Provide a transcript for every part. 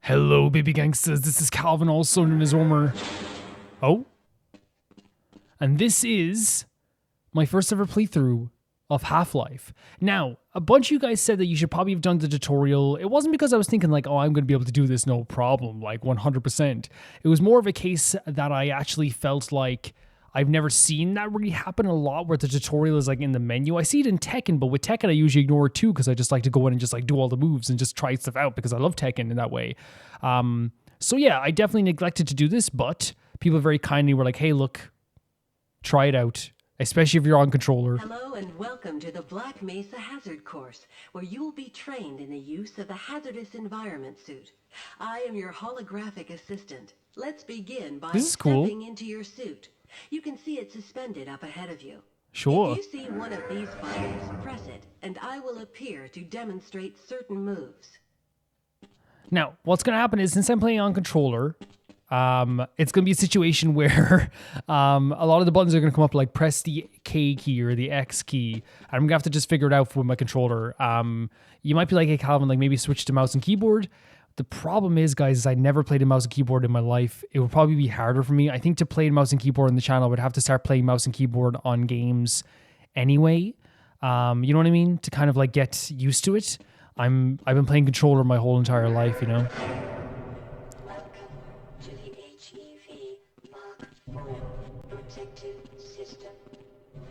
Hello, baby gangsters. This is Calvin, also known as Homer. Oh. And this is my first ever playthrough of Half-Life. Now, a bunch of you guys said that you should probably have done the tutorial. It wasn't because I was thinking like, oh, I'm going to be able to do this no problem, like 100%. It was more of a case that I actually felt like I've never seen that really happen a lot where the tutorial is like in the menu. I see it in Tekken, but with Tekken I usually ignore it too because I just like to go in and just like do all the moves and just try stuff out because I love Tekken in that way. So yeah, I definitely neglected to do this, but people very kindly were like, hey, look, try it out, especially if you're on controller. Hello and welcome to the Black Mesa Hazard Course, where you will be trained in the use of the hazardous environment suit. I am your holographic assistant. Let's begin by stepping into your suit. You can see it suspended up ahead of you. Sure. If you see one of these buttons, press it, and I will appear to demonstrate certain moves. Now, what's going to happen is, since I'm playing on controller, it's going to be a situation where a lot of the buttons are going to come up like press the K key or the X key. I'm going to have to just figure it out with my controller. You might be like, hey, Calvin, like maybe switch to mouse and keyboard. The problem is, guys, is I never played a mouse and keyboard in my life. It would probably be harder for me. I think to play mouse and keyboard on the channel, I would have to start playing mouse and keyboard on games anyway. You know what I mean? To kind of like get used to it. I've been playing controller my whole entire life, you know? Welcome to the HEV Mark IV protective system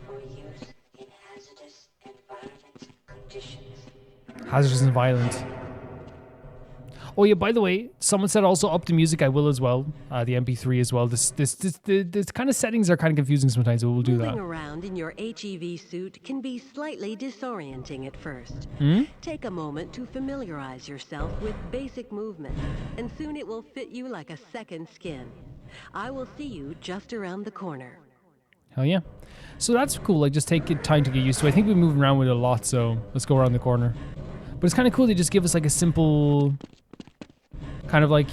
for use in hazardous environment conditions. Hazardous and violent. Oh yeah, by the way, someone said also up the music. I will as well. The MP3 as well. This kind of settings are kind of confusing sometimes, but we'll do that. Moving around in your HEV suit can be slightly disorienting at first. Take a moment to familiarize yourself with basic movement, and soon it will fit you like a second skin. I will see you just around the corner. Hell yeah. So that's cool. Like, just take time to get used to. I think we're moving around with it a lot, so let's go around the corner. But it's kind of cool. They just give us like a simple kind of like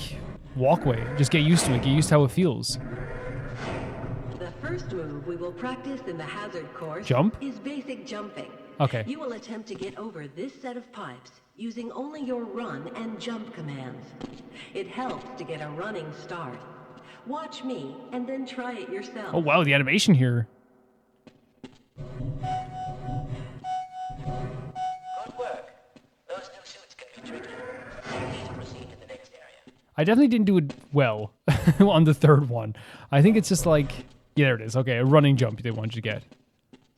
walkway. Just get used to it. Get used to how it feels. The first move we will practice in the hazard course is basic jumping. Okay. You will attempt to get over this set of pipes using only your run and jump commands. It helps to get a running start. Watch me and then try it yourself. Oh wow, the animation here. Good work. Those new suits can be tricky. Please proceed to the next area. I definitely didn't do it well on the third one. I think it's just like, yeah, there it is. Okay, a running jump they want you to get.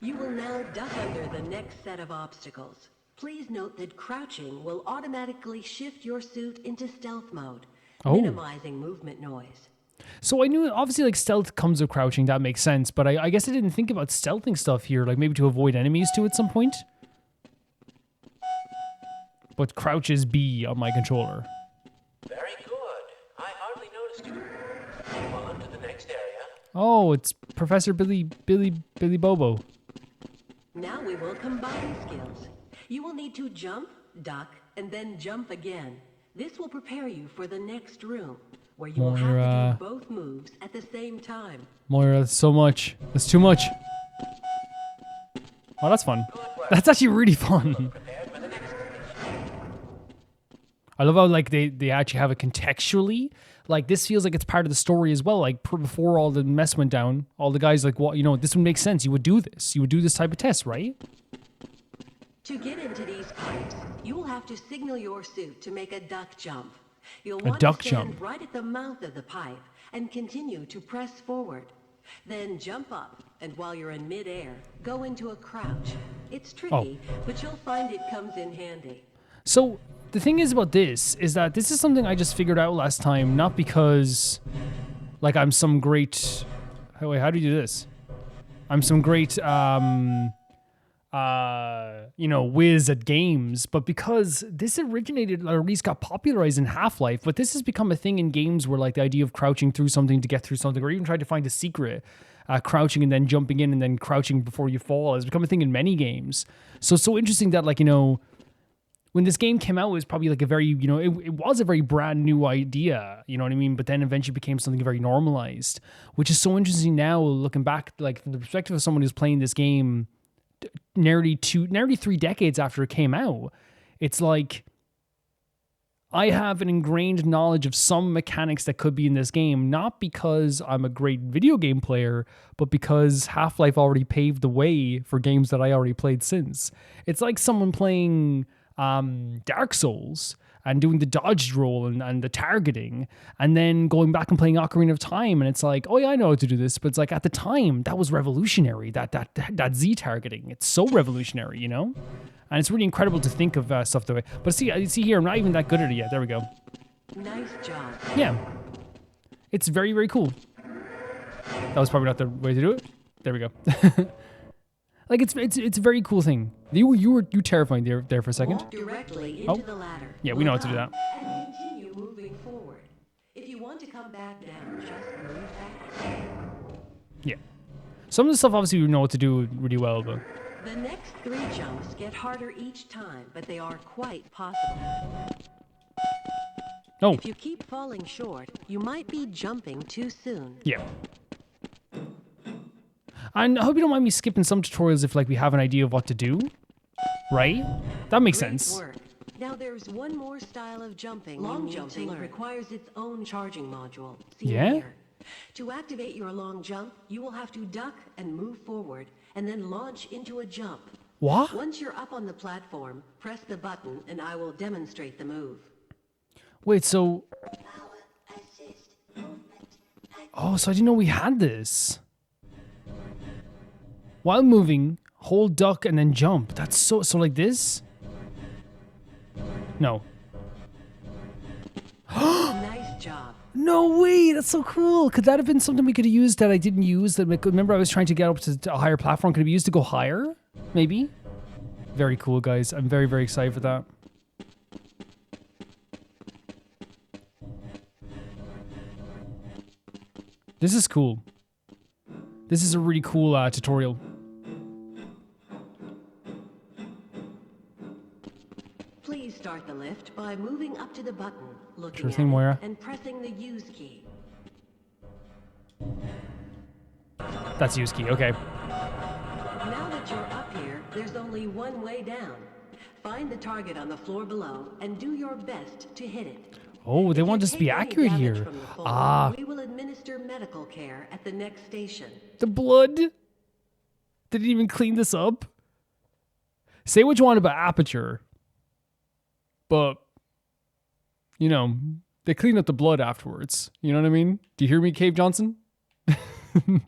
You will now duck under the next set of obstacles. Please note that crouching will automatically shift your suit into stealth mode, minimizing movement noise. So I knew, obviously, like, stealth comes with crouching. That makes sense. But I guess I didn't think about stealthing stuff here, like maybe to avoid enemies too at some point. But crouch is B on my controller. Very good. I hardly noticed you. Move on to the next area. Oh, it's Professor Billy Bobo. Now we will combine skills. You will need to jump, duck, and then jump again. This will prepare you for the next room, where you will have to do both moves at the same time. Moira, that's so much. That's too much. Oh, that's fun. That's actually really fun. I love how like they actually have it contextually. Like, this feels like it's part of the story as well. Like, before all the mess went down, all the guys like, well, you know, this would make sense. You would do this. You would do this type of test, right? To get into these pipes, you will have to signal your suit to make a duck jump. You'll want to stand right at the mouth of the pipe and continue to press forward. Then jump up, and while you're in midair, go into a crouch. It's tricky, but you'll find it comes in handy. So the thing is about this is that this is something I just figured out last time, not because like I'm some great... Oh, wait, how do you do this? I'm some great... you know, whiz at games, but because this originated, or at least got popularized in Half-Life, but this has become a thing in games where like the idea of crouching through something to get through something, or even trying to find a secret, crouching and then jumping in and then crouching before you fall has become a thing in many games. So it's so interesting that, like, you know, when this game came out, it was probably like a very, you know, it was a very brand new idea, you know what I mean? But then eventually became something very normalized, which is so interesting now, looking back, like from the perspective of someone who's playing this game nearly 3 decades after it came out. It's like, I have an ingrained knowledge of some mechanics that could be in this game, not because I'm a great video game player, but because Half-Life already paved the way for games that I already played since. It's like someone playing Dark Souls and doing the dodge roll and the targeting, and then going back and playing Ocarina of Time, and it's like, oh yeah, I know how to do this, but it's like at the time that was revolutionary. That Z targeting, it's so revolutionary, you know, and it's really incredible to think of stuff that way. But see here, I'm not even that good at it yet. There we go. Nice job. Yeah, it's very, very cool. That was probably not the way to do it. There we go. Like it's a very cool thing. You terrified there for a second. Walk directly into the ladder. Yeah, we know how to do that. And continue moving forward. If you want to come back down, just move back. Yeah. Some of the stuff obviously we know what to do really well, but The next 3 jumps get harder each time, but they are quite possible. oh If you keep falling short, you might be jumping too soon. yeah. And I hope you don't mind me skipping some tutorials if like we have an idea of what to do, right? That makes Great sense. work. Now there's one more style of jumping. Long jumping requires its own charging module. See Yeah? here. To activate your long jump, you will have to duck and move forward, and then launch into a jump. What? Once you're up on the platform, press the button, and I will demonstrate the move. Wait, so oh, so I didn't know we had this. While moving, hold duck and then jump. That's so like this? No. Nice job. No way, that's so cool. Could that have been something we could have used that I didn't use? Remember I was trying to get up to a higher platform. Could it be used to go higher? Maybe? Very cool, guys. I'm very, very excited for that. This is cool. This is a really cool tutorial. Please start the lift by moving up to the button, looking Sure at thing, it, Moira. and pressing the use key. That's use key, okay. Now that you're up here, there's only one way down. Find the target on the floor below and do your best to hit it. Oh, they If want you us to be take any accurate damage here. from the fall, Ah, we will administer medical care at the next station. the blood. Did it even clean this up? Say what you want about Aperture, but, you know, they clean up the blood afterwards. You know what I mean? Do you hear me, Cave Johnson? Do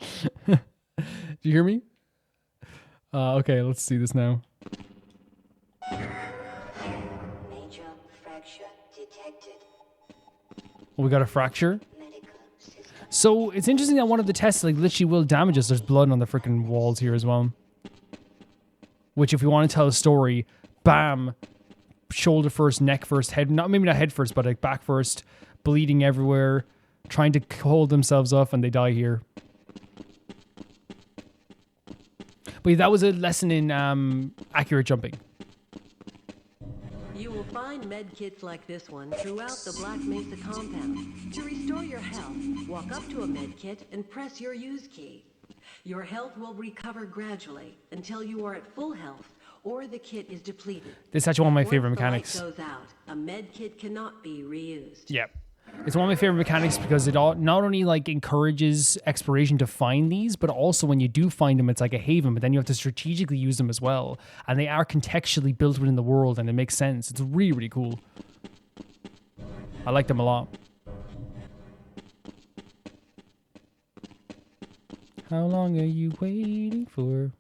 you hear me? Okay, let's see this now. Major fracture detected. We got a fracture. So it's interesting that one of the tests like literally will damage us. There's blood on the freaking walls here as well. Which, if we want to tell a story, bam, shoulder first, neck first, head, maybe not head first, but like back first, bleeding everywhere, trying to hold themselves up, and they die here. But yeah, that was a lesson in accurate jumping. You will find med kits like this one throughout the Black Mesa compound. To restore your health, walk up to a med kit and press your use key. Your health will recover gradually until you are at full health or the kit is depleted. This is actually one of my favorite Once the light mechanics. goes out, a med kit cannot be reused. Yep. It's one of my favorite mechanics because it not only like encourages exploration to find these, but also when you do find them, it's like a haven, but then you have to strategically use them as well. And they are contextually built within the world and it makes sense. It's really, really cool. I like them a lot. How long are you waiting for?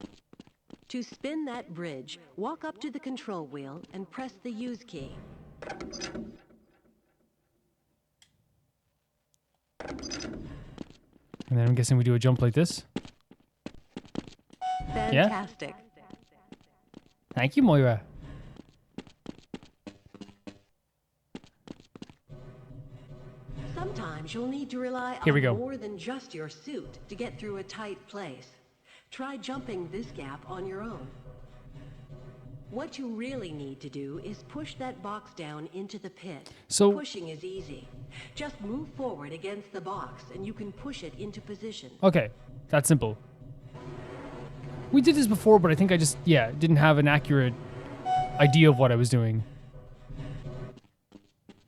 To spin that bridge, walk up to the control wheel and press the use key. And then I'm guessing we do a jump like this. Fantastic. Thank you, Moira. Sometimes you'll need to rely Here we on go. more than just your suit to get through a tight place. Try jumping this gap on your own. What you really need to do is push that box down into the pit. So- Pushing is easy. Just move forward against the box and you can push it into position. Okay, that's simple. We did this before, but I think I just, didn't have an accurate idea of what I was doing.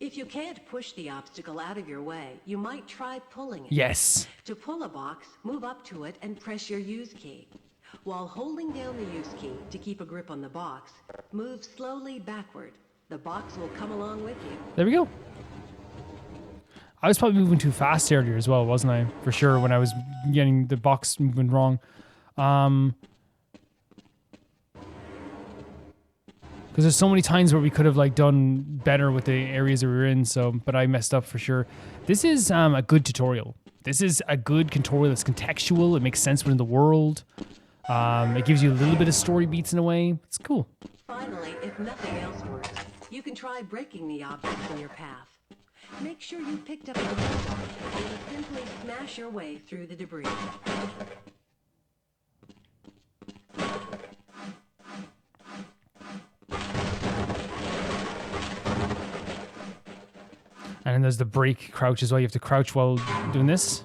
If you can't push the obstacle out of your way, you might try pulling it. Yes. To pull a box, move up to it and press your use key. While holding down the use key to keep a grip on the box, move slowly backward. The box will come along with you. There we go. I was probably moving too fast earlier as well, wasn't I? For sure, when I was getting the box moving wrong. Because there's so many times where we could have like done better with the areas that we were in, so but I messed up for sure. This is a good tutorial. This is a good tutorial that's contextual. It makes sense within the world. It gives you a little bit of story beats in a way. It's cool. Finally, if nothing else works, you can try breaking the objects in your path. Make sure you picked up the laptop and simply smash your way through the debris. And then there's the break crouch as well. You have to crouch while doing this.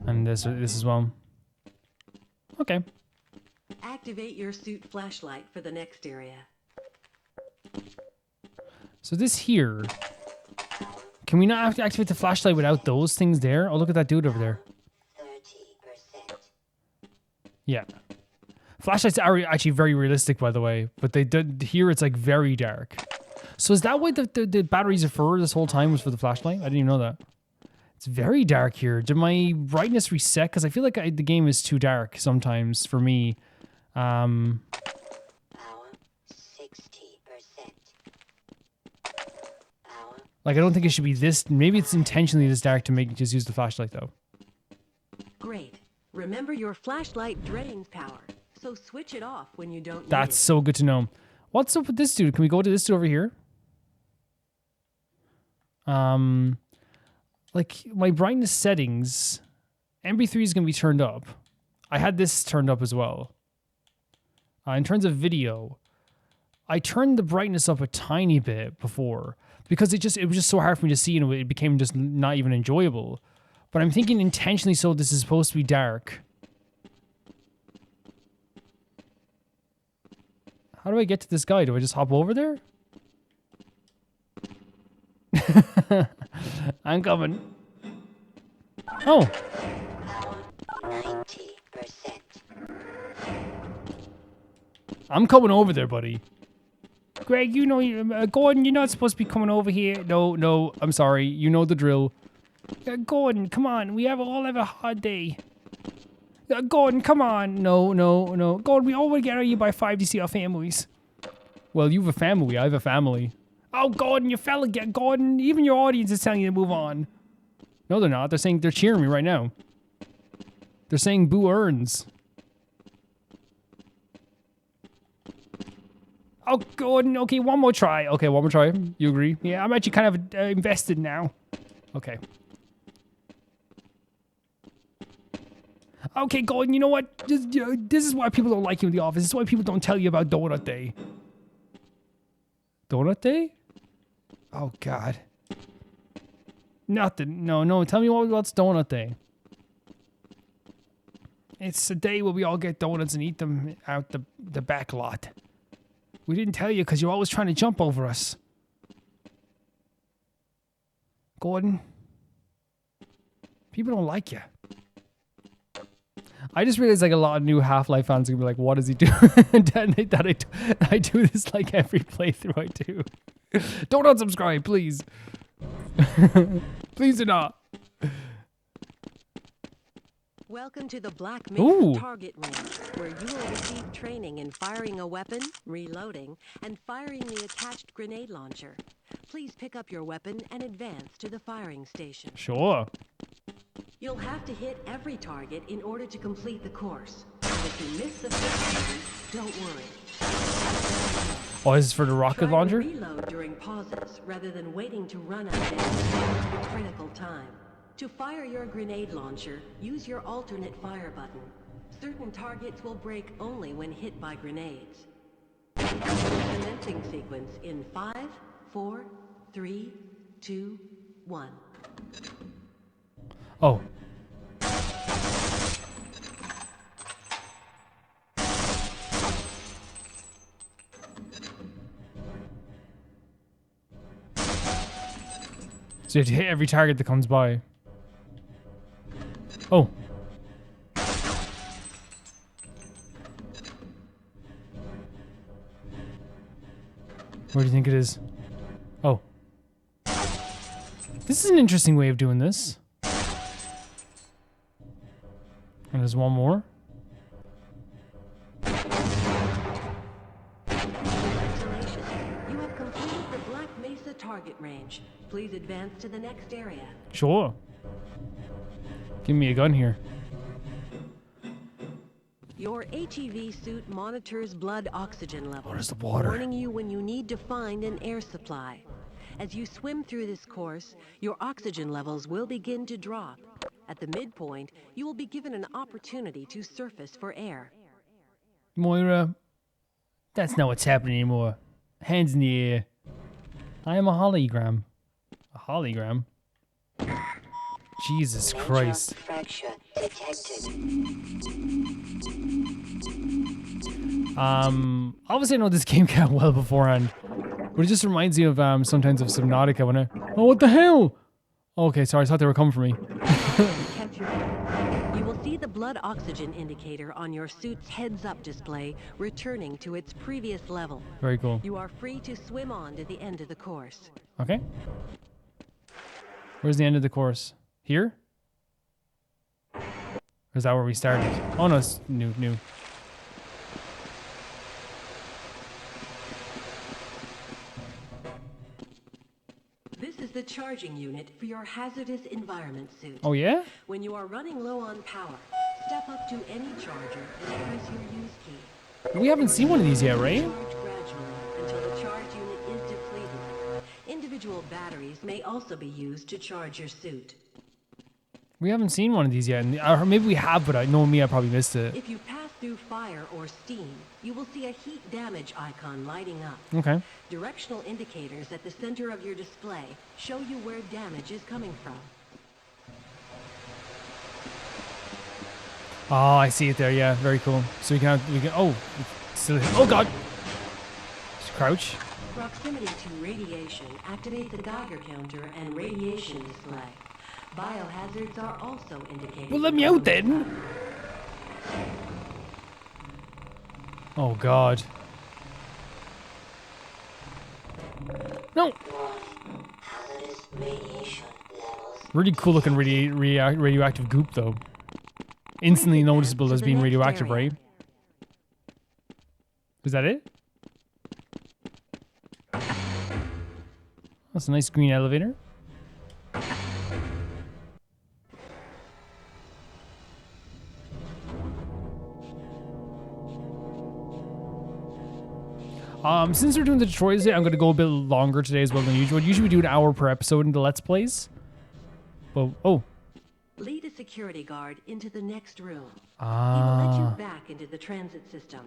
And this as well. Okay. Activate your suit flashlight for the next area. So this here... Can we not have to activate the flashlight without those things there? Oh, look at that dude over there. 30%. Yeah. Flashlights are actually very realistic, by the way. But they did here it's like very dark. So is that what the batteries are for this whole time, was for the flashlight? I didn't even know that. It's very dark here. Did my brightness reset? Because I feel like the game is too dark sometimes for me. Power 60%. Power. Like, I don't think it should be this. Maybe it's intentionally this dark to make just use the flashlight, though. Great. Remember, your flashlight drains power, so switch it off when you don't need That's it. so good to know. What's up with this dude? Can we go to this dude over here? Like, my brightness settings, MP3 is going to be turned up. I had this turned up as well. In terms of video, I turned the brightness up a tiny bit before because it was just so hard for me to see, and it became just not even enjoyable. But I'm thinking intentionally, so this is supposed to be dark. How do I get to this guy? Do I just hop over there? I'm coming. Oh. 90%. I'm coming over there, buddy. Greg, you know, Gordon, you're not supposed to be coming over here. No, I'm sorry. You know the drill. Gordon, come on. We all have a hard day. Gordon, come on. No. Gordon, we all want to get out of here by 5 to see our families. Well, you have a family. I have a family. Oh, Gordon, you fell again. Gordon, even your audience is telling you to move on. No, they're not. They're cheering me right now. They're saying boo earns. Oh, Gordon. Okay, one more try. Okay, one more try. You agree? Yeah, I'm actually kind of invested now. Okay. Okay, Gordon, you know what? This is why people don't like you in the office. This is why people don't tell you about Donut Day. Donut Day? Oh, God. Nothing. No. Tell me what's Donut Day. It's a day where we all get donuts and eat them out the back lot. We didn't tell you because you're always trying to jump over us. Gordon. People don't like you. I just realized like a lot of new Half-Life fans are gonna be like, what does he do? that I do this like every playthrough I do. Don't unsubscribe, please. Please do not. Welcome to the Black Mesa Ooh. target range, where you will receive training in firing a weapon, reloading, and firing the attached grenade launcher. Please pick up your weapon and advance to the firing station. Sure. You'll have to hit every target in order to complete the course. If you miss the first one, don't worry. Oh, this is for the rocket Try to launcher? reload during pauses rather than waiting to run out of ammo at critical time. To fire your grenade launcher, use your alternate fire button. Certain targets will break only when hit by grenades. Commencing sequence in 5, 4, 3, 2, 1. Oh. So you have to hit every target that comes by. Oh. Where do you think it is? Oh. This is an interesting way of doing this. And there's one more. Congratulations. You have completed the Black Mesa target range. Please advance to the next area. Sure. Give me a gun here. Your HEV suit monitors blood oxygen levels. What is the water? Warning you when you need to find an air supply. As you swim through this course, your oxygen levels will begin to drop. At the midpoint, you will be given an opportunity to surface for air. Moira, that's not what's happening anymore. Hands in the air. I am a hologram. A hologram? Jesus Christ. Fracture detected. Obviously I know this game kind of well beforehand, but it just reminds me of sometimes of Subnautica when oh, what the hell? Okay, sorry, I thought they were coming for me. You will see the blood oxygen indicator on your suit's heads-up display returning to its previous level. Very cool. You are free to swim on to the end of the course. Okay. Where's the end of the course? Here? Or is that where we started? Oh no, it's new. This is the charging unit for your hazardous environment suit. Oh yeah? When you are running low on power, step up to any charger and press your use key. We haven't seen one of these yet, right? Charge gradually until the charge unit is depleted. Individual batteries may also be used to charge your suit. We haven't seen one of these yet. Or maybe we have, but knowing me, I probably missed it. If you pass through fire or steam, you will see a heat damage icon lighting up. Okay. Directional indicators at the center of your display show you where damage is coming from. Oh, I see it there. Yeah, very cool. So we can. Oh, still. Oh God. Just crouch. Proximity to radiation activates the Geiger counter and radiation display. Biohazards are also indicated. Well, let me out then. Oh God. No. Hazardous radiation levels. Really cool looking radioactive goop though. Instantly noticeable as being radioactive, right? Is that it? That's a nice green elevator. Since we're doing the tutorials today, I'm going to go a bit longer today as well than usual. Usually we do an hour per episode in the Let's Plays. But, oh. Lead a security guard into the next room. Ah. He will let you back into the transit system.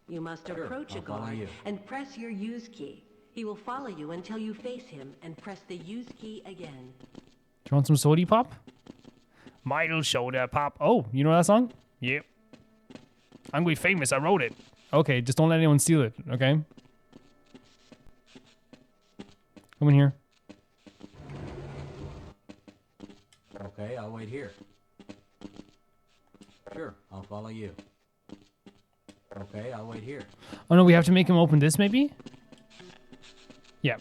You must approach a guard and press your use key. He will follow you until you face him and press the use key again. Do you want some sody pop? Mighty soda pop. Oh, you know that song? Yep. I'm going to be famous. I wrote it. Okay, just don't let anyone steal it, okay? Come in here. Okay, I'll wait here. Sure, I'll follow you. Okay, I'll wait here. Oh no, we have to make him open this maybe? Yeah.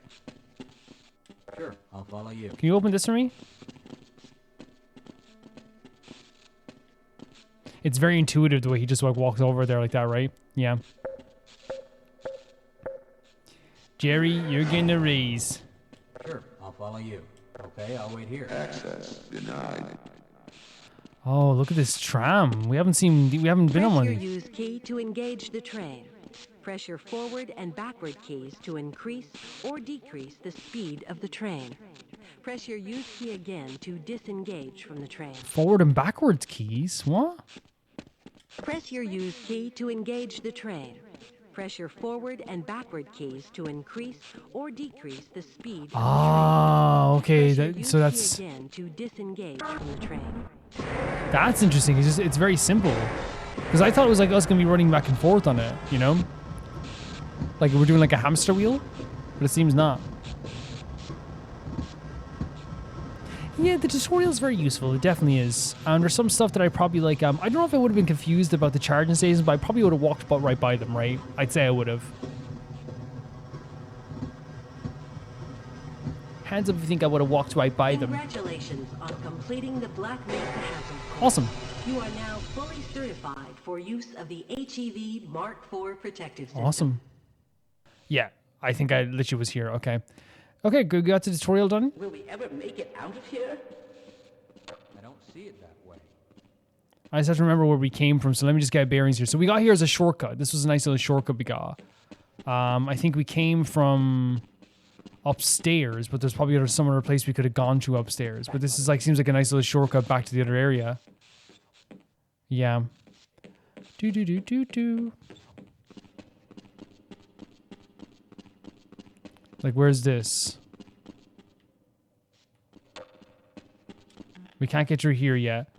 Sure, I'll follow you. Can you open this for me? It's very intuitive the way he just like walks over there like that, right? Yeah. Jerry, you're getting a raise. Sure, I'll follow you. Okay, I'll wait here. Access denied. Oh, look at this tram. We haven't been on Press one. your use key to engage the train. Press your forward and backward keys to increase or decrease the speed of the train. Press your use key again to disengage from the train. Forward and backwards keys? What? Press your use key to engage the train. Press your forward and backward keys to increase or decrease the speed. Ah, okay. Press your use So that's key again to disengage from the train. that's interesting. It's very simple. Because I thought it was like us gonna be running back and forth on it, you know? Like we're doing like a hamster wheel, but it seems not. Yeah, the tutorial is very useful. It definitely is. And there's some stuff that I probably like. I don't know if I would have been confused about the charging stations, but I probably would have walked right by them, right? I'd say I would have. Hands up if you think I would have walked right by them. Congratulations on completing the Black Mesa Hazard. Awesome. You are now fully certified for use of the HEV Mark IV protective system. Awesome. Yeah, I think I literally was here. Okay. Okay, good. We got the tutorial done. Will we ever make it out of here? I don't see it that way. I just have to remember where we came from, so let me just get bearings here. So we got here as a shortcut. This was a nice little shortcut we got. I think we came from upstairs, but there's probably some other place we could have gone to upstairs. But this is like seems like a nice little shortcut back to the other area. Yeah. Do. Like, where's this? We can't get through here yet.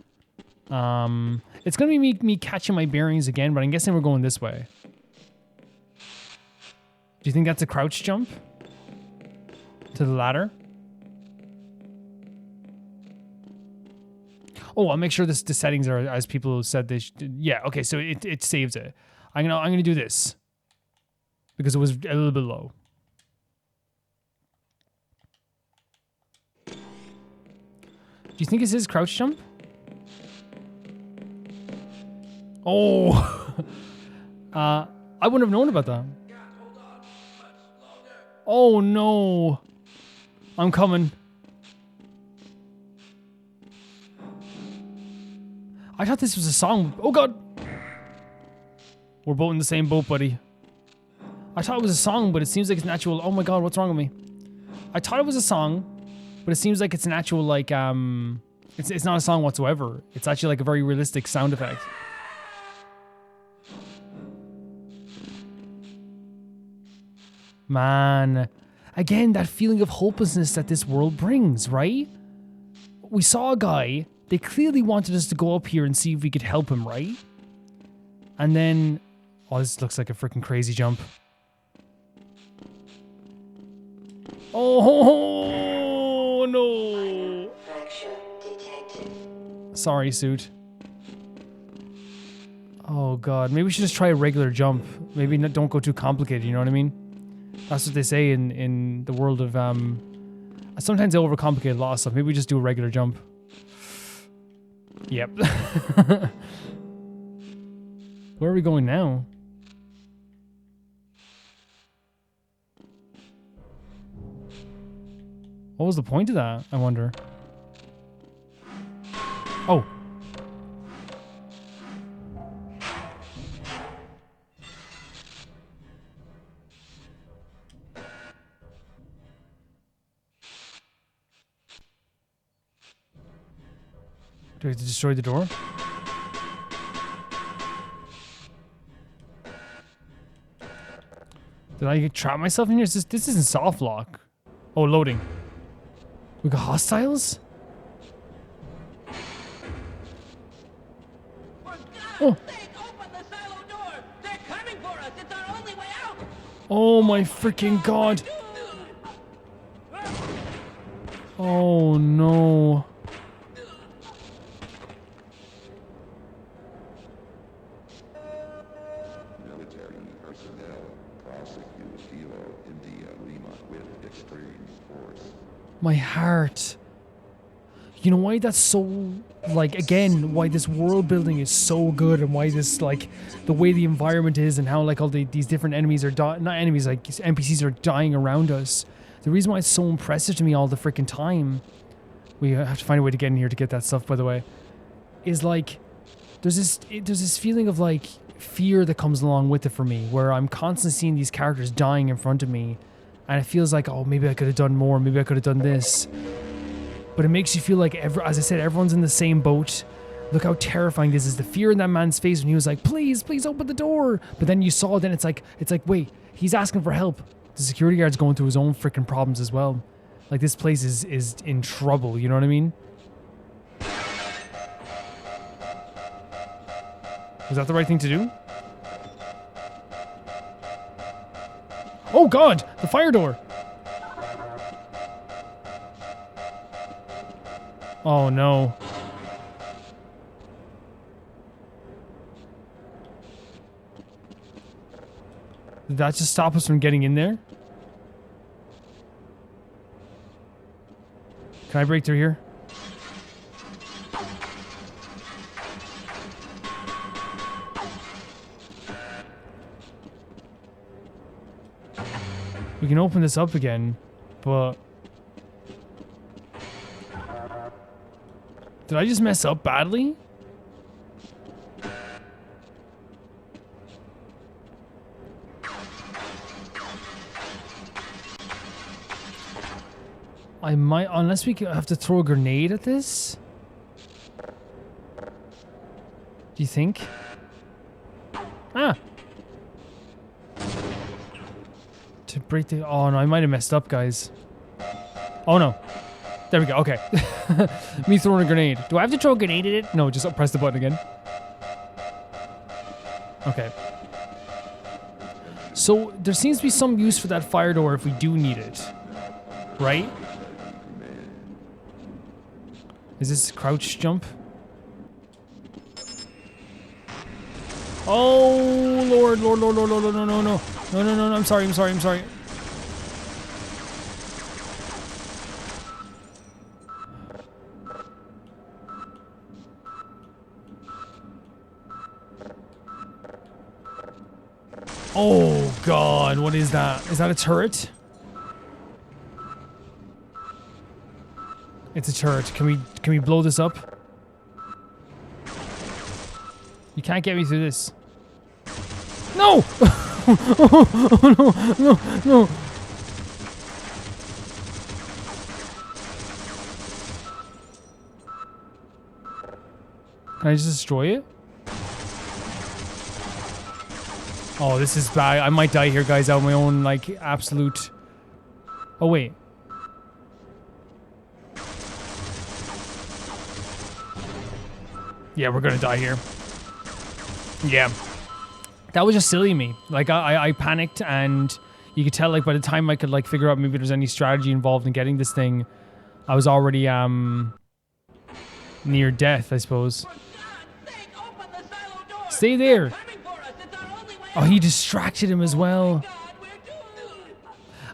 It's gonna be me catching my bearings again, but I'm guessing we're going this way. Do you think that's a crouch jump? To the ladder? Oh, I'll make sure the settings are as people said they should. Yeah, okay, so it saves it. I'm gonna do this. Because it was a little bit low. Do you think it's his crouch jump? Oh! I wouldn't have known about that. Oh no! I'm coming. I thought this was a song. Oh god! We're both in the same boat, buddy. I thought it was a song, but it seems like it's an actual... Oh my god, what's wrong with me? I thought it was a song, but it seems like it's an actual, like, It's not a song whatsoever. It's actually, like, a very realistic sound effect. Man. Again, that feeling of hopelessness that this world brings, right? We saw a guy. They clearly wanted us to go up here and see if we could help him, right? And then... Oh, this looks like a freaking crazy jump. Oh, no. Fracture detected. Sorry, suit. Oh, God. Maybe we should just try a regular jump. Maybe don't go too complicated, you know what I mean? That's what they say in the world of... Sometimes they overcomplicate a lot of stuff. Maybe we just do a regular jump. Yep. Where are we going now? What was the point of that, I wonder? Oh. Do I have to destroy the door? Did I trap myself in here? This isn't soft lock. Oh, loading. We got hostiles? Oh. Oh my freaking god. Oh no. Military personnel prosecute Kilo India Lima with extreme force. My heart. You know why that's so, like, again, why this world building is so good and why this, like, the way the environment is and how, like, all these different enemies are not enemies, like, NPCs are dying around us. The reason why it's so impressive to me all the freaking time, we have to find a way to get in here to get that stuff, by the way, is, like, there's this feeling of, like, fear that comes along with it for me, where I'm constantly seeing these characters dying in front of me, and it feels like, oh, maybe I could have done more, maybe I could have done this. But it makes you feel like, as I said, everyone's in the same boat. Look how terrifying this is. The fear in that man's face when he was like, please open the door. But then you saw, then it's like, wait, he's asking for help. The security guard's going through his own freaking problems as well. Like, this place is in trouble, you know what I mean? Was that the right thing to do? Oh god, the fire door. Oh no. Did that just stop us from getting in there? Can I break through here? We can open this up again, but... Did I just mess up badly? I might, unless we have to throw a grenade at this? Do you think? Ah! To break the, oh no, I might have messed up, guys. Oh no. There we go, okay. Me throwing a grenade. Do I have to throw a grenade at it? No, just press the button again. Okay. So, there seems to be some use for that fire door if we do need it. Right? Is this crouch jump? Oh, Lord, Lord, Lord, Lord, Lord, no, no, no, no. No, no, no, no, I'm sorry, I'm sorry, I'm sorry. Oh, God, what is that? Is that a turret? It's a turret. Can we blow this up? You can't get me through this. No! Oh, no, no, no. Can I just destroy it? Oh, this is bad. I might die here, guys, out of my own, like, absolute... Oh, wait. Yeah, we're gonna die here. Yeah. That was just silly of me. Like, I panicked, and you could tell, like, by the time I could, like, figure out maybe there's any strategy involved in getting this thing, I was already, near death, I suppose. Stay there! Oh, he distracted him as well.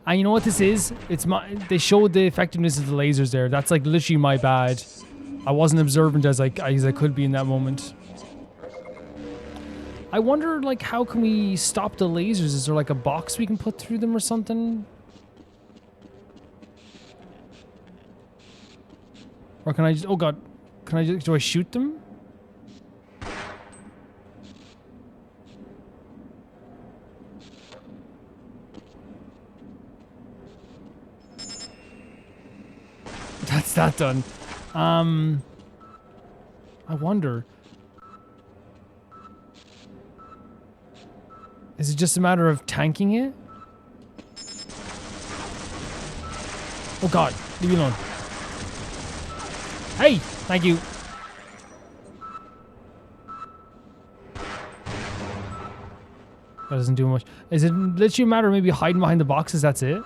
And you know what this is? It's my. They showed the effectiveness of the lasers there. That's like literally my bad. I wasn't observant as I could be in that moment. I wonder, like, how can we stop the lasers? Is there like a box we can put through them or something? Or can I just? Oh God, can I just? Do I shoot them? That's that done. I wonder. Is it just a matter of tanking it? Oh God, leave me alone. Hey, thank you. That doesn't do much. Is it literally a matter of maybe hiding behind the boxes? That's it?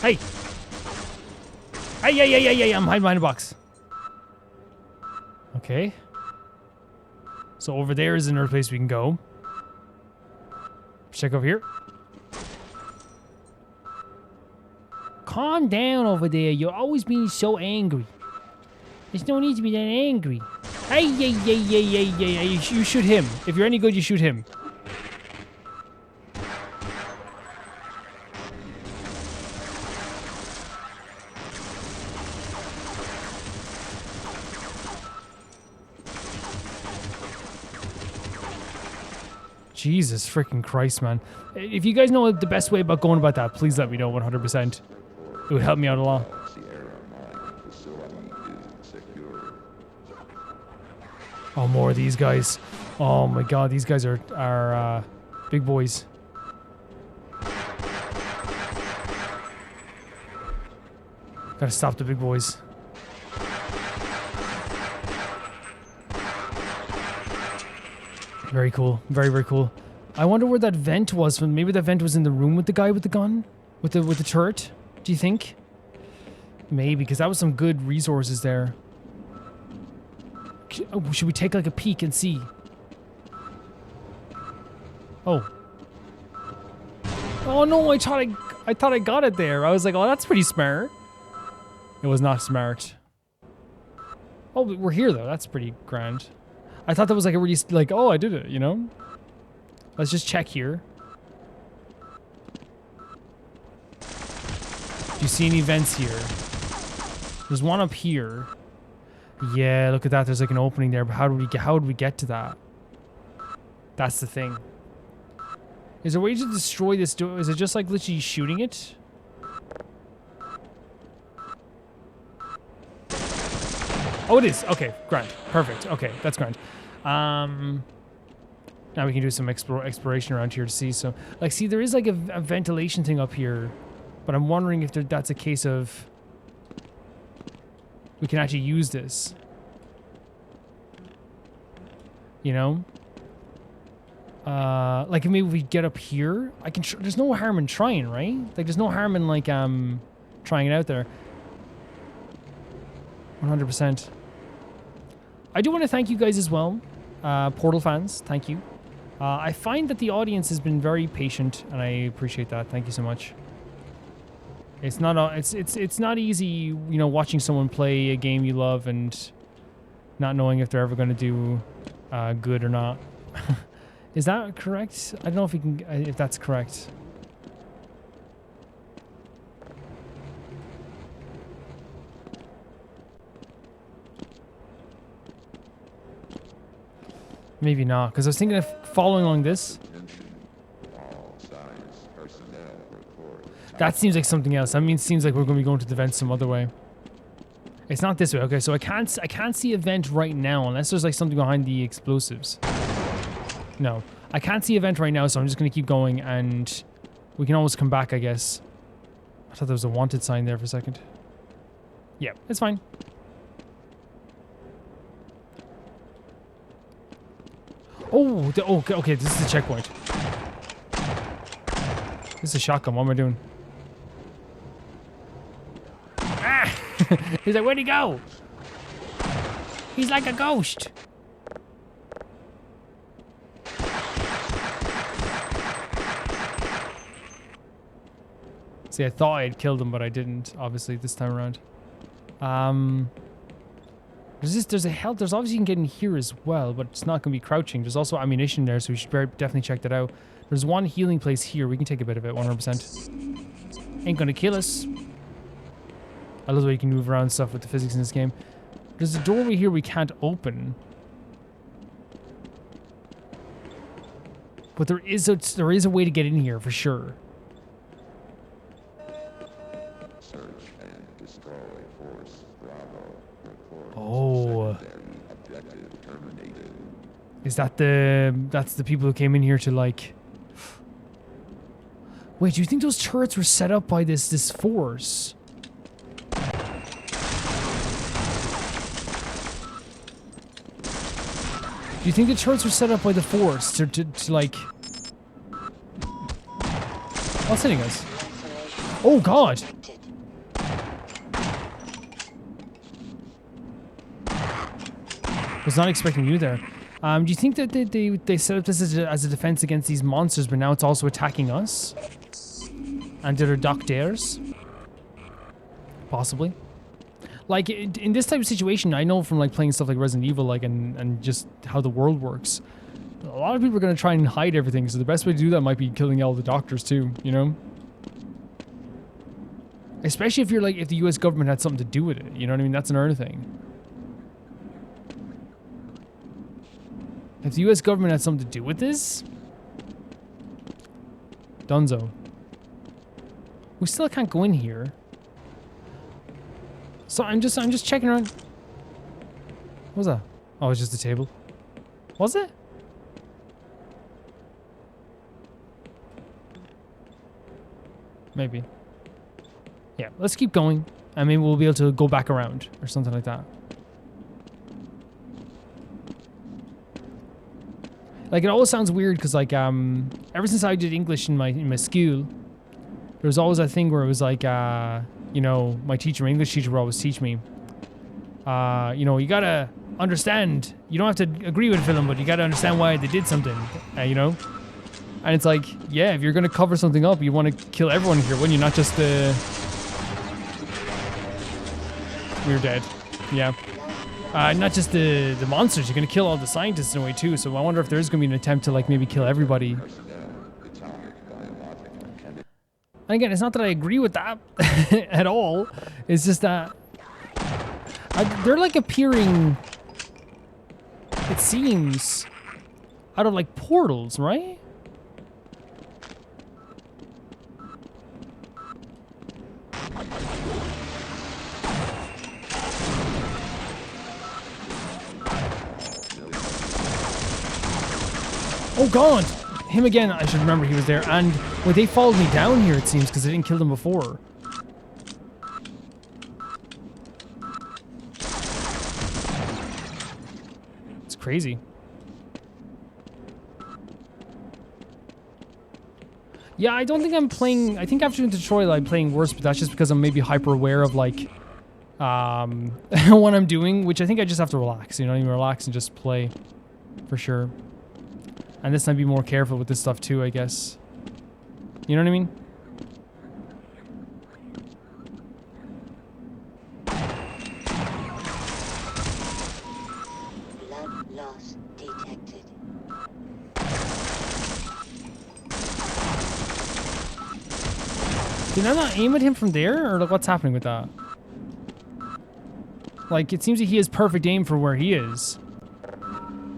Hey! Hey, yeah, I'm hiding behind a box. Okay. So over there is another place we can go. Check over here. Calm down over there. You're always being so angry. There's no need to be that angry. Hey, yeah. You shoot him. If you're any good, you shoot him. Jesus freaking Christ, man. If you guys know the best way about going about that, please let me know 100%. It would help me out a lot. Oh, more of these guys. Oh my God, these guys are big boys. Gotta stop the big boys. Very cool. Very, very cool. I wonder where that vent was from. Maybe that vent was in the room with the guy with the gun? With the turret? Do you think? Maybe, because that was some good resources there. Oh, should we take like a peek and see? Oh. Oh no, I thought I got it there. I was like, oh, that's pretty smart. It was not smart. Oh, but we're here though. That's pretty grand. I thought that was like a really, like, oh, I did it, you know? Let's just check here. Do you see any vents here? There's one up here. Yeah, look at that. There's like an opening there, but how would we get to that? That's the thing. Is there a way to destroy this door? Is it just like literally shooting it? Oh, it is. Okay, grand. Perfect. Okay, that's grand. Now we can do some exploration around here to see. So, like, see, there is like a ventilation thing up here, but I'm wondering if that's a case of we can actually use this. You know? Like maybe we get up here. I can. There's no harm in trying, right? Like, there's no harm in like trying it out there. 100%. I do want to thank you guys as well, Portal fans. Thank you. I find that the audience has been very patient, and I appreciate that. Thank you so much. It's not easy, you know, watching someone play a game you love and not knowing if they're ever going to do good or not. Is that correct? I don't know if that's correct. Maybe not, because I was thinking of following along this. That seems like something else. I mean, it seems like we're going to be going to the vent some other way. It's not this way. Okay, so I can't see a vent right now unless there's like something behind the explosives. No, I can't see a vent right now, so I'm just going to keep going, and we can always come back, I guess. I thought there was a wanted sign there for a second. Yeah, it's fine. Oh, okay, this is the checkpoint. This is a shotgun. What am I doing? Ah! He's like, where'd he go? He's like a ghost. See, I thought I had killed him, but I didn't, obviously, this time around. There's obviously you can get in here as well, but it's not going to be crouching. There's also ammunition there, so we should definitely check that out. There's one healing place here. We can take a bit of it, 100%. Ain't going to kill us. I love the way you can move around stuff with the physics in this game. There's a doorway here we can't open. But there is a way to get in here, for sure. Oh. Is that that's the people who came in here to like... Wait, do you think those turrets were set up by this force? Do you think the turrets were set up by the force to like... What's hitting us? Oh god! Was not expecting you there. Do you think that they set up this as a defense against these monsters, but now it's also attacking us? And they're doctors? Possibly. Like, in this type of situation, I know from like playing stuff like Resident Evil, like, and just how the world works, a lot of people are going to try and hide everything, so the best way to do that might be killing all the doctors too, you know? Especially if you're like, if the US government had something to do with it, you know what I mean? That's another thing. If the US government had something to do with this, Dunzo. We still can't go in here. So I'm just checking around. What was that? Oh, it's just a table. Was it? Maybe. Yeah, let's keep going. I mean, we'll be able to go back around or something like that. Like, it always sounds weird because, like, ever since I did English in my school, there was always a thing where it was like, you know, my English teacher would always teach me, you know, you gotta understand. You don't have to agree with the film, but you gotta understand why they did something, you know? And it's like, yeah, if you're gonna cover something up, you want to kill everyone here, wouldn't you? Not just the... We're dead. Yeah. Not just the monsters. You're gonna kill all the scientists in a way too. So I wonder if there's gonna be an attempt to like maybe kill everybody. And again, it's not that I agree with that at all. It's just that they're like appearing, it seems, out of like portals, right? Oh god! Him again, I should remember he was there. And well, they followed me down here, it seems, because I didn't kill them before. It's crazy. Yeah, I don't think I'm playing... I think after doing tutorial I'm playing worse, but that's just because I'm maybe hyper aware of, like, what I'm doing, which I think I just have to relax, you know, you relax and just play, for sure. And this time be more careful with this stuff too, I guess. You know what I mean? Blood loss detected. Did I not aim at him from there? Or like, what's happening with that? Like, it seems that he has perfect aim for where he is.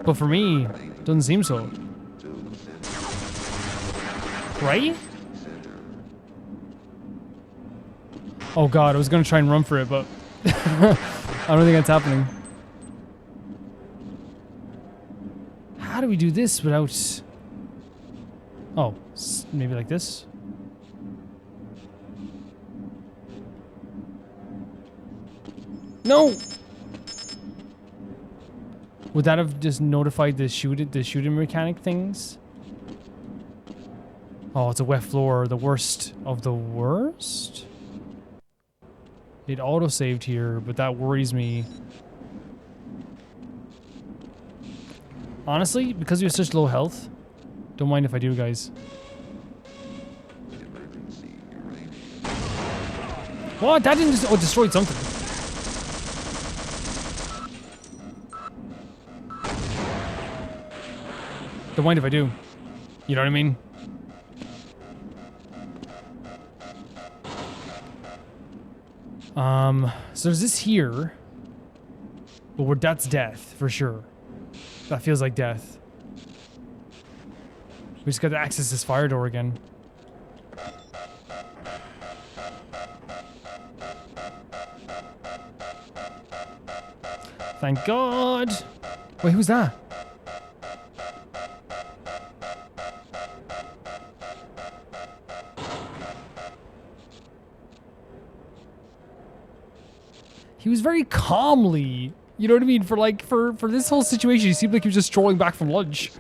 But for me, it doesn't seem so. Right? Oh god, I was gonna try and run for it, but I don't think that's happening. How do we do this without... Oh, maybe like this? No! Would that have just notified the shooting mechanic things? Oh, it's a wet floor. The worst of the worst? It auto-saved here, but that worries me. Honestly, because you have such low health, don't mind if I do, guys. What? That didn't just... Oh, it destroyed something. Don't mind if I do. You know what I mean? So there's this here. But that's death, for sure. That feels like death. We just got to access this fire door again. Thank God! Wait, who's that? He was very calmly, you know what I mean? For like, for this whole situation, he seemed like he was just strolling back from lunch.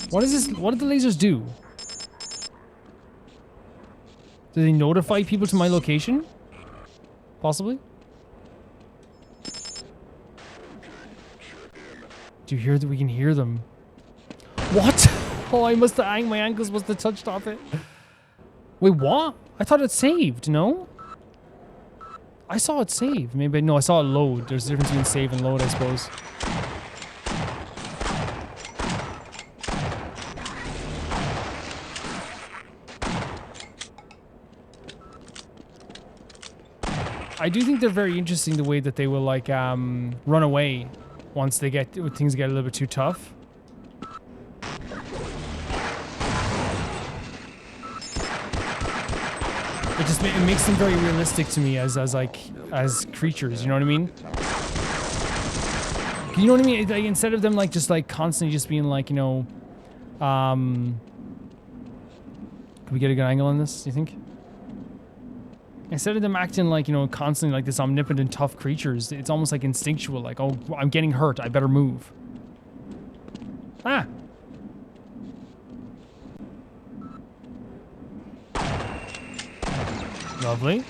What is this? What did the lasers do? Do they notify people to my location? Possibly? Do you hear that? We can hear them. What? Oh, I must have, my ankles must have touched off it. Wait, what? I thought it saved, no? I saw it save. Maybe, no, I saw it load. There's a difference between save and load, I suppose. I do think they're very interesting the way that they will, like, run away once they get, things get a little bit too tough. It makes them very realistic to me as creatures, you know what I mean? You know what I mean? Like, instead of them like just like constantly just being like, you know, can we get a good angle on this, do you think? Instead of them acting like, you know, constantly like this omnipotent tough creatures, it's almost like instinctual, like, oh, I'm getting hurt, I better move. Ah! Lovely.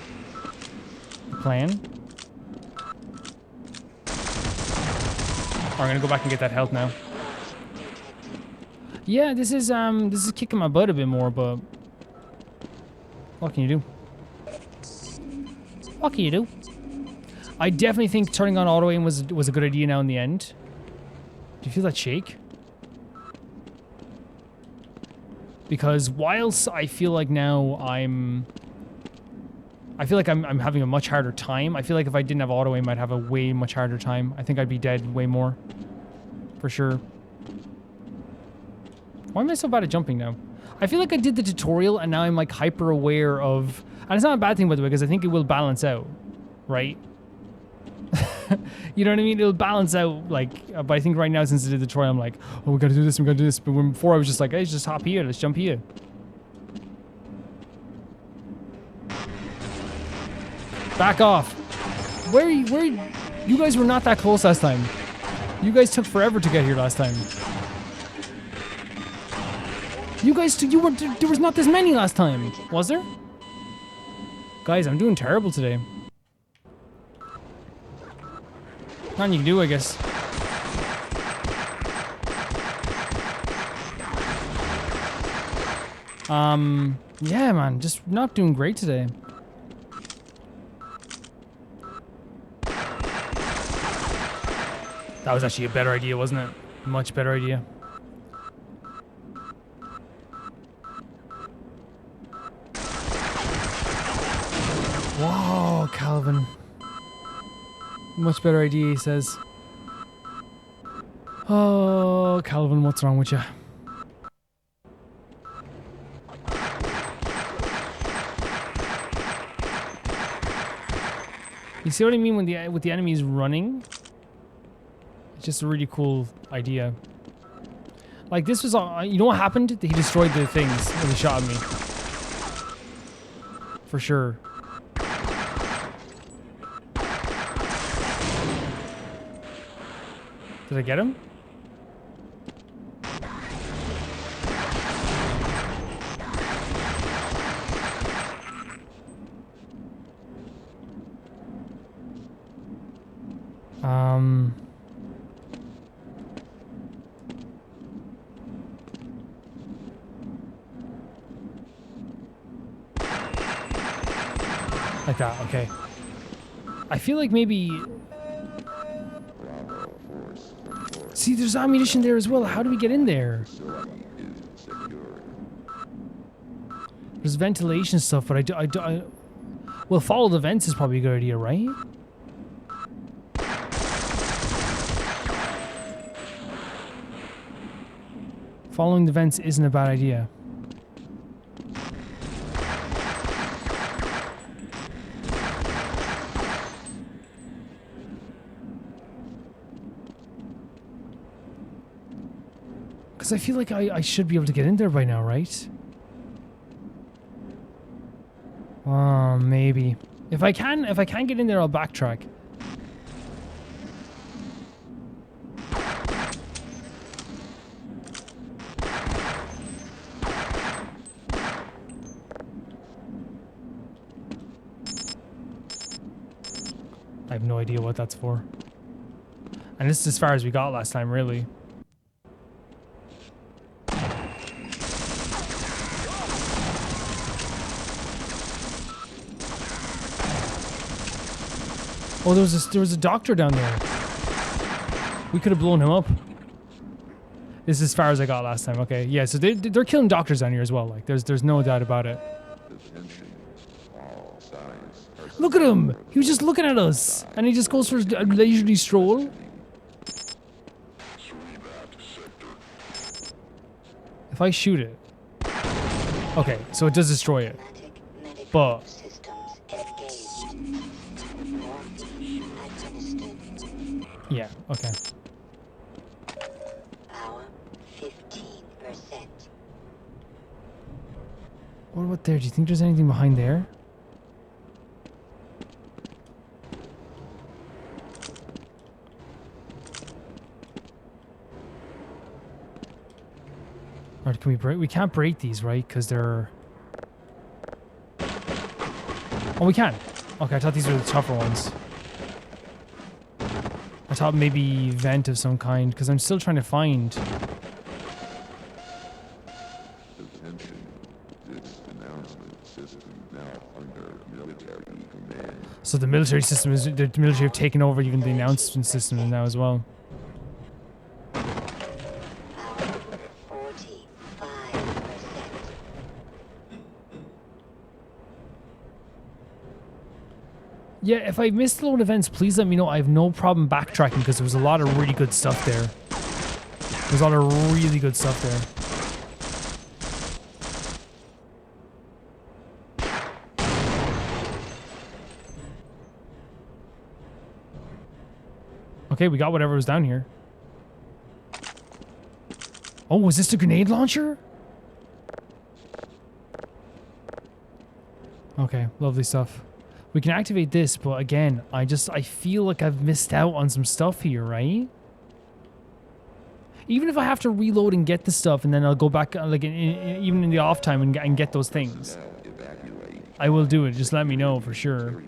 Plan. I'm gonna go back and get that health now. Yeah, this is kicking my butt a bit more, but what can you do? What can you do? I definitely think turning on auto aim was a good idea now in the end. Do you feel that shake? Because whilst I feel like now I'm having a much harder time. I feel like if I didn't have auto aim, I'd have a way much harder time. I think I'd be dead way more. For sure. Why am I so bad at jumping now? I feel like I did the tutorial and now I'm like hyper aware of... And it's not a bad thing, by the way, because I think it will balance out. Right? You know what I mean? It'll balance out, like... but I think right now, since I did the tutorial, I'm like, oh, we gotta do this, we gotta do this. But when before I was just like, hey, just hop here, let's jump here. Back off. Where you guys were not that close last time. You guys took forever to get here last time. You guys, there was not this many last time. Was there? Guys, I'm doing terrible today. Nothing you can do, I guess. Yeah, man, just not doing great today. That was actually a better idea, wasn't it? Much better idea. Whoa, Calvin. Much better idea, he says. Oh, Calvin, what's wrong with you? You see what I mean when with the enemies running? It's just a really cool idea. Like this was all, you know what happened? He destroyed the things when he shot at me. For sure. Did I get him? Like that, okay. I feel like maybe... See, there's ammunition there as well. How do we get in there? There's ventilation stuff, but I well, follow the vents is probably a good idea, right? Following the vents isn't a bad idea. Because I feel like I should be able to get in there by now, right? Maybe. If I can get in there, I'll backtrack. I have no idea what that's for. And this is as far as we got last time, really. Oh, there was a doctor down there. We could have blown him up. This is as far as I got last time. Okay, yeah. So they're killing doctors down here as well. Like there's no doubt about it. Look at him. He was just looking at us, and he just goes for a leisurely stroll. If I shoot it, okay, so it does destroy it, but. Yeah, okay. Power 15%. What about there? Do you think there's anything behind there? Or can we break? We can't break these, right? Because they're... Oh, we can. Okay, I thought these were the tougher ones. I thought maybe vent of some kind, because I'm still trying to find... Attention. This announcement system now under military command. So the military system is... The military have taken over even the announcement system now as well. Power 45%. Yeah, if I missed load events, please let me know. I have no problem backtracking because there was a lot of really good stuff there. There's a lot of really good stuff there. Okay, we got whatever was down here. Oh, was this the grenade launcher? Okay, lovely stuff. We can activate this, but again, I feel like I've missed out on some stuff here, right? Even if I have to reload and get the stuff, and then I'll go back, like, even in the off time and get those things. I will do it, just let me know for sure.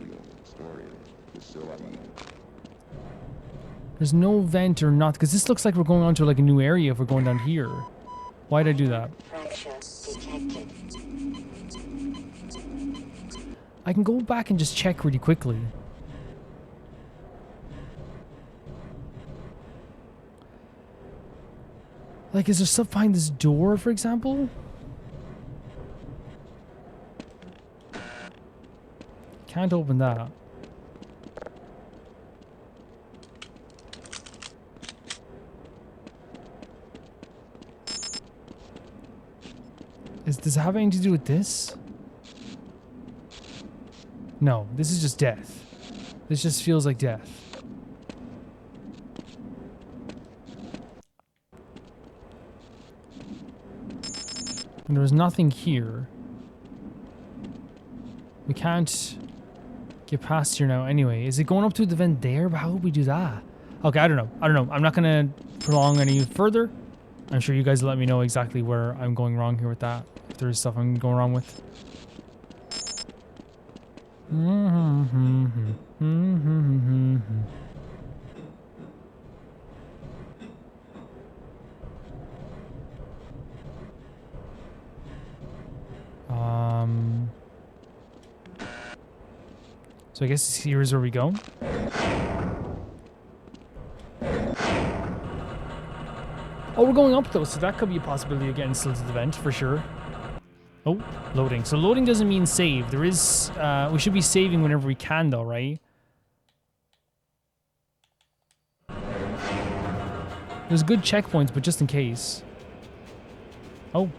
There's no vent or not, because this looks like we're going on to like a new area if we're going down here. Why'd I do that? Fracture detected. I can go back and just check really quickly. Like, is there stuff behind this door, for example? Can't open that. Does it have anything to do with this? No, this is just death. This just feels like death. And there was nothing here. We can't get past here now anyway. Is it going up through the vent there? But how would we do that? Okay, I don't know. I'm not going to prolong any further. I'm sure you guys will let me know exactly where I'm going wrong here with that. If there's stuff I'm going wrong with. So I guess here's where we go. Oh, we're going up though, so that could be a possibility of getting still to the vent for sure. Oh, loading. So loading doesn't mean save. There is, we should be saving whenever we can though, right? There's good checkpoints, but just in case. Oh.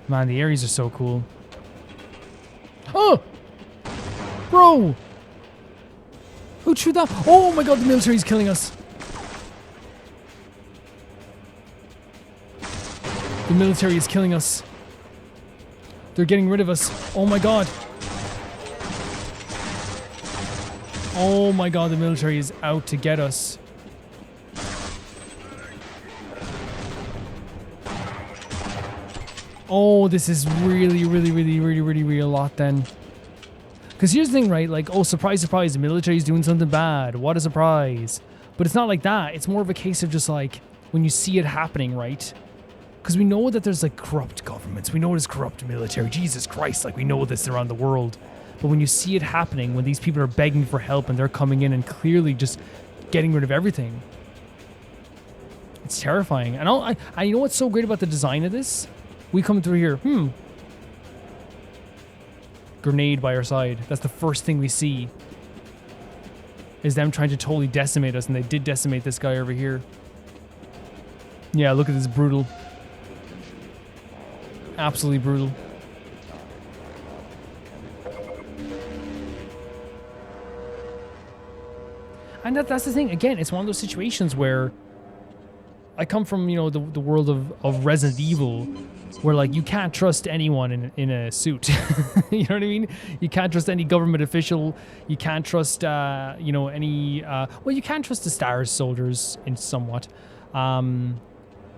Man, the areas are so cool. Oh! Bro! Who threw that? Oh my god, the military's killing us. The military is killing us. They're getting rid of us. Oh my god. Oh my god, the military is out to get us. Oh, this is really a lot then. Because here's the thing, right? Like, oh, surprise, surprise, the military's doing something bad. What a surprise. But it's not like that. It's more of a case of just like, when you see it happening, right? Because we know that there's like corrupt governments. We know there's corrupt military. Jesus Christ, like we know this around the world. But when you see it happening, when these people are begging for help and they're coming in and clearly just getting rid of everything, it's terrifying. And I you know what's so great about the design of this? We come through here, grenade by our side. That's the first thing we see. Is them trying to totally decimate us, and they did decimate this guy over here. Yeah, look at this, brutal. Absolutely brutal. And that's the thing. Again, it's one of those situations where I come from, you know, the world of Resident Evil, where like you can't trust anyone in a suit. You know what I mean? You can't trust any government official. You can't trust you know, any well, you can trust the STARS soldiers in somewhat.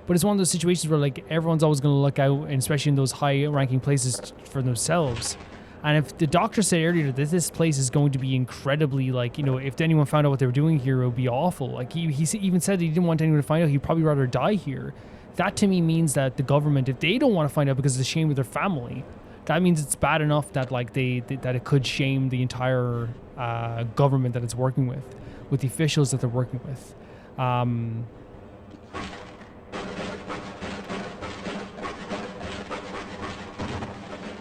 But it's one of those situations where like everyone's always going to look out, and especially in those high-ranking places, for themselves. And if the doctor said earlier that this place is going to be incredibly, like, you know, if anyone found out what they were doing here, it would be awful. Like, he even said that he didn't want anyone to find out. He'd probably rather die here. That to me means that the government, if they don't want to find out because it's a shame with their family, that means it's bad enough that like that it could shame the entire government that it's working with the officials that they're working with.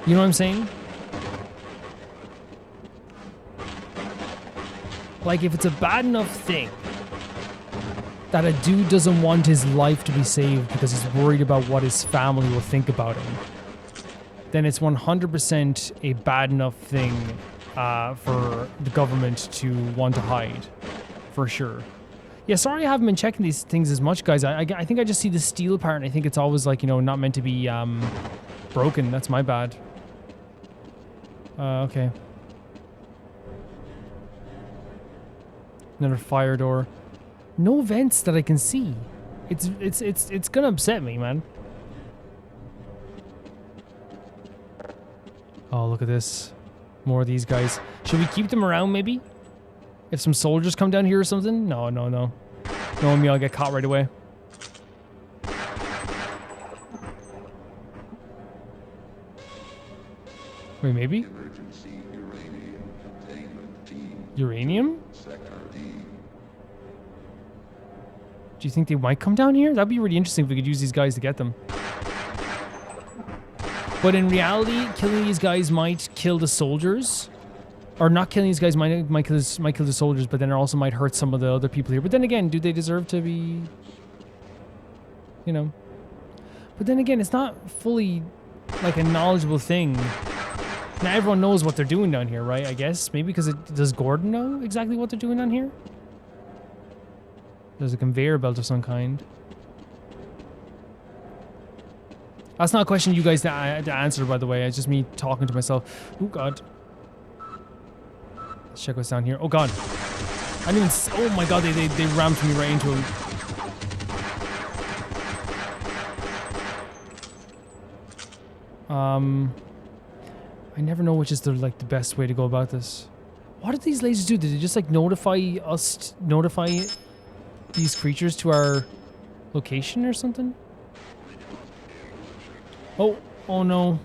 You know what I'm saying? Like, if it's a bad enough thing that a dude doesn't want his life to be saved because he's worried about what his family will think about him, then it's 100% a bad enough thing for the government to want to hide, for sure. Yeah, sorry I haven't been checking these things as much, guys. I think I just see the steel part, and I think it's always, like, you know, not meant to be broken. That's my bad. Okay. Another fire door. No vents that I can see. It's gonna upset me, man. Oh, look at this. More of these guys. Should we keep them around, maybe? If some soldiers come down here or something? No. Knowing me, I'll get caught right away. Wait, maybe? Emergency uranium containment team. Uranium? Sector D. Do you think they might come down here? That'd be really interesting if we could use these guys to get them. But in reality, killing these guys might kill the soldiers. Or not killing these guys might kill the soldiers, but then it also might hurt some of the other people here. But then again, do they deserve to be... You know. But then again, it's not fully like a knowledgeable thing. Now everyone knows what they're doing down here, right? I guess. Maybe because does Gordon know exactly what they're doing down here? There's a conveyor belt of some kind. That's not a question you guys to answer, by the way. It's just me talking to myself. Oh, God. Let's check what's down here. Oh, God. I didn't even... Oh, my God. They rammed me right into him. I never know which is the best way to go about this. What did these lasers do? Did they just, like, notify these creatures to our location or something? Oh no.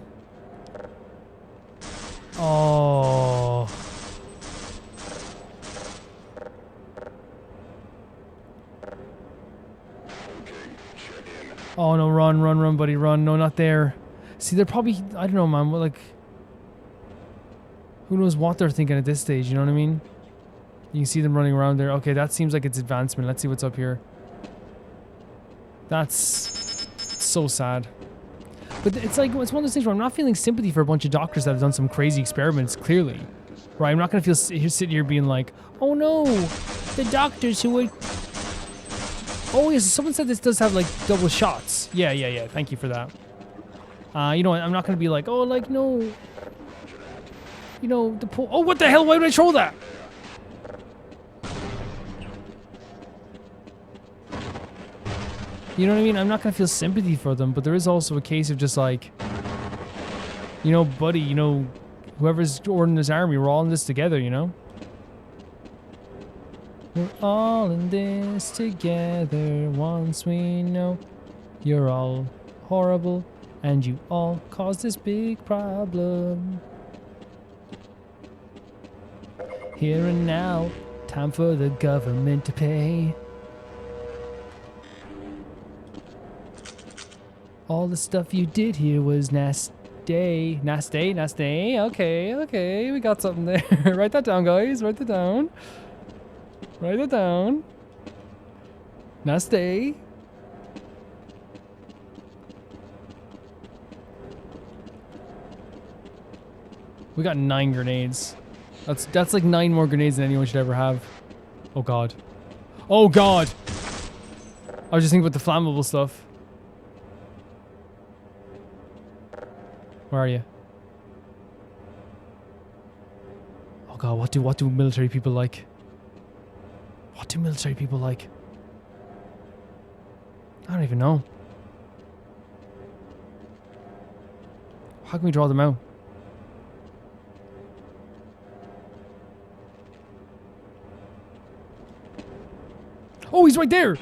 Oh. Oh no, run, buddy, run. No, not there. See, they're probably, I don't know, man, like, who knows what they're thinking at this stage, you know what I mean? You can see them running around there. Okay, that seems like it's advancement. Let's see what's up here. That's so sad. But it's like, it's one of those things where I'm not feeling sympathy for a bunch of doctors that have done some crazy experiments, clearly. Right? I'm not going to sit here being like, oh no, the doctors who would... Oh yes, someone said this does have like double shots. Yeah. Thank you for that. You know what? I'm not going to be like, oh, like, no. You know, the pool... Oh, what the hell? Why would I troll that? You know what I mean? I'm not going to feel sympathy for them, but there is also a case of just like, you know, buddy, you know, whoever's ordering this army, we're all in this together, you know? We're all in this together once we know you're all horrible and you all caused this big problem. Here and now, time for the government to pay. All the stuff you did here was nasty. Okay, we got something there. Write that down, guys. Write it down. Nasty. We got 9 grenades. That's like 9 more grenades than anyone should ever have. Oh god. Oh god! I was just thinking about the flammable stuff. Where are you? Oh god, what do military people like? What do military people like? I don't even know. How can we draw them out? Oh, he's right there!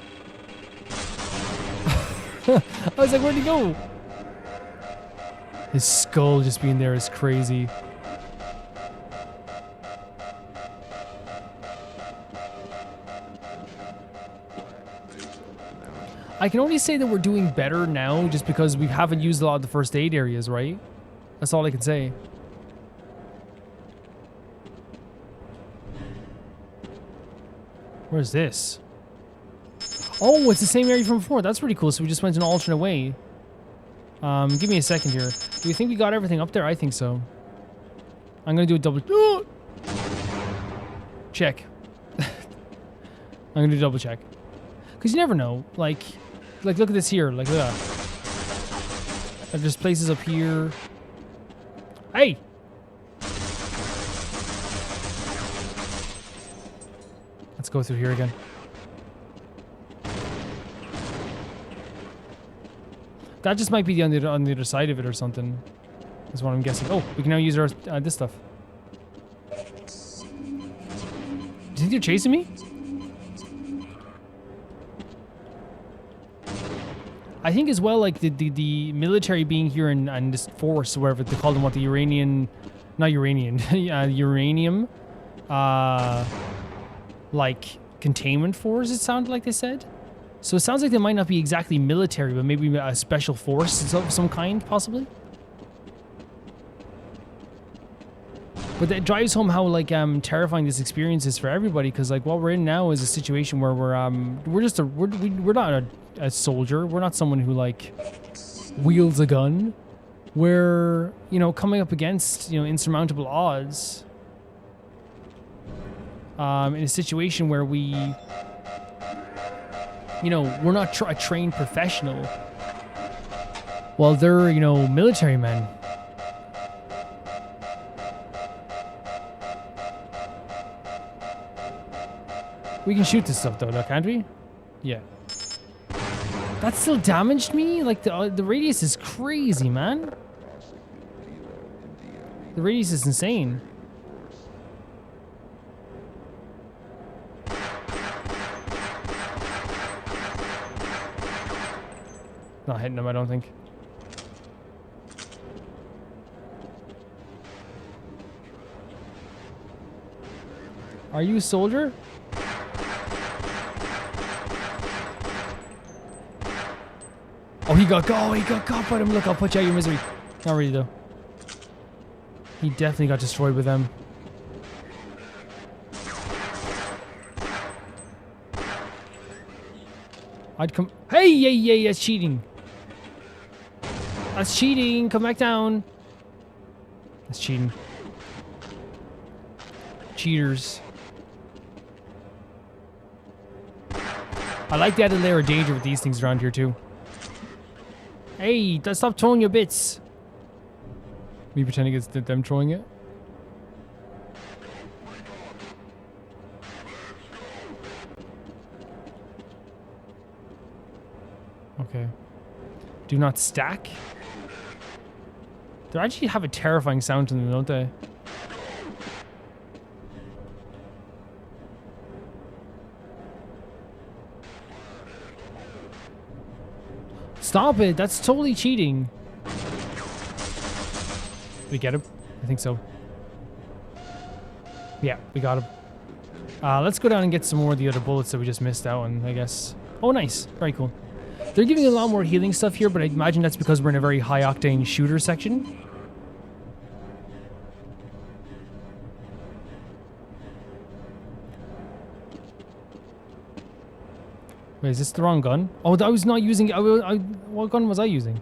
I was like, where'd he go? His skull just being there is crazy. I can only say that we're doing better now just because we haven't used a lot of the first aid areas, right? That's all I can say. Where's this? Oh, it's the same area from before. That's pretty cool. So we just went an alternate way. Give me a second here. Do you think we got everything up there? I think so. I'm gonna do a double check. I'm gonna do a double check. Cause you never know. Like look at this here. Like look at that. There's places up here. Hey! Let's go through here again. That just might be on the other side of it or something. That's what I'm guessing. Oh, we can now use our this stuff. Do you think they're chasing me? I think as well, like the military being here and this force, whatever they call them, what the uranium, like containment force. It sounded like they said. So it sounds like they might not be exactly military, but maybe a special force of some kind, possibly. But that drives home how like terrifying this experience is for everybody, because like what we're in now is a situation where we're not a soldier. We're not someone who like wields a gun. We're, you know, coming up against, you know, insurmountable odds. In a situation where we, you know, we're not a trained professional. Well, they're, you know, military men. We can shoot this stuff though, can't we? Yeah. That still damaged me? Like the radius is crazy, man. The radius is insane. Not hitting him, I don't think. Are you a soldier? Oh, he got caught by him. Look, I'll put you out of your misery. Not really, though. He definitely got destroyed with them. I'd come... Hey, yeah, that's cheating. That's cheating. Come back down. That's cheating. Cheaters. I like the added layer of danger with these things around here, too. Hey, stop throwing your bits. Me pretending it's them throwing it. Okay. Do not stack. They actually have a terrifying sound to them, don't they? Stop it! That's totally cheating. We get him? I think so. Yeah, we got him. Let's go down and get some more of the other bullets that we just missed out on, I guess. Oh, nice. Very cool. They're giving a lot more healing stuff here, but I imagine that's because we're in a very high-octane shooter section. Wait, is this the wrong gun? Oh, I was not using... what gun was I using?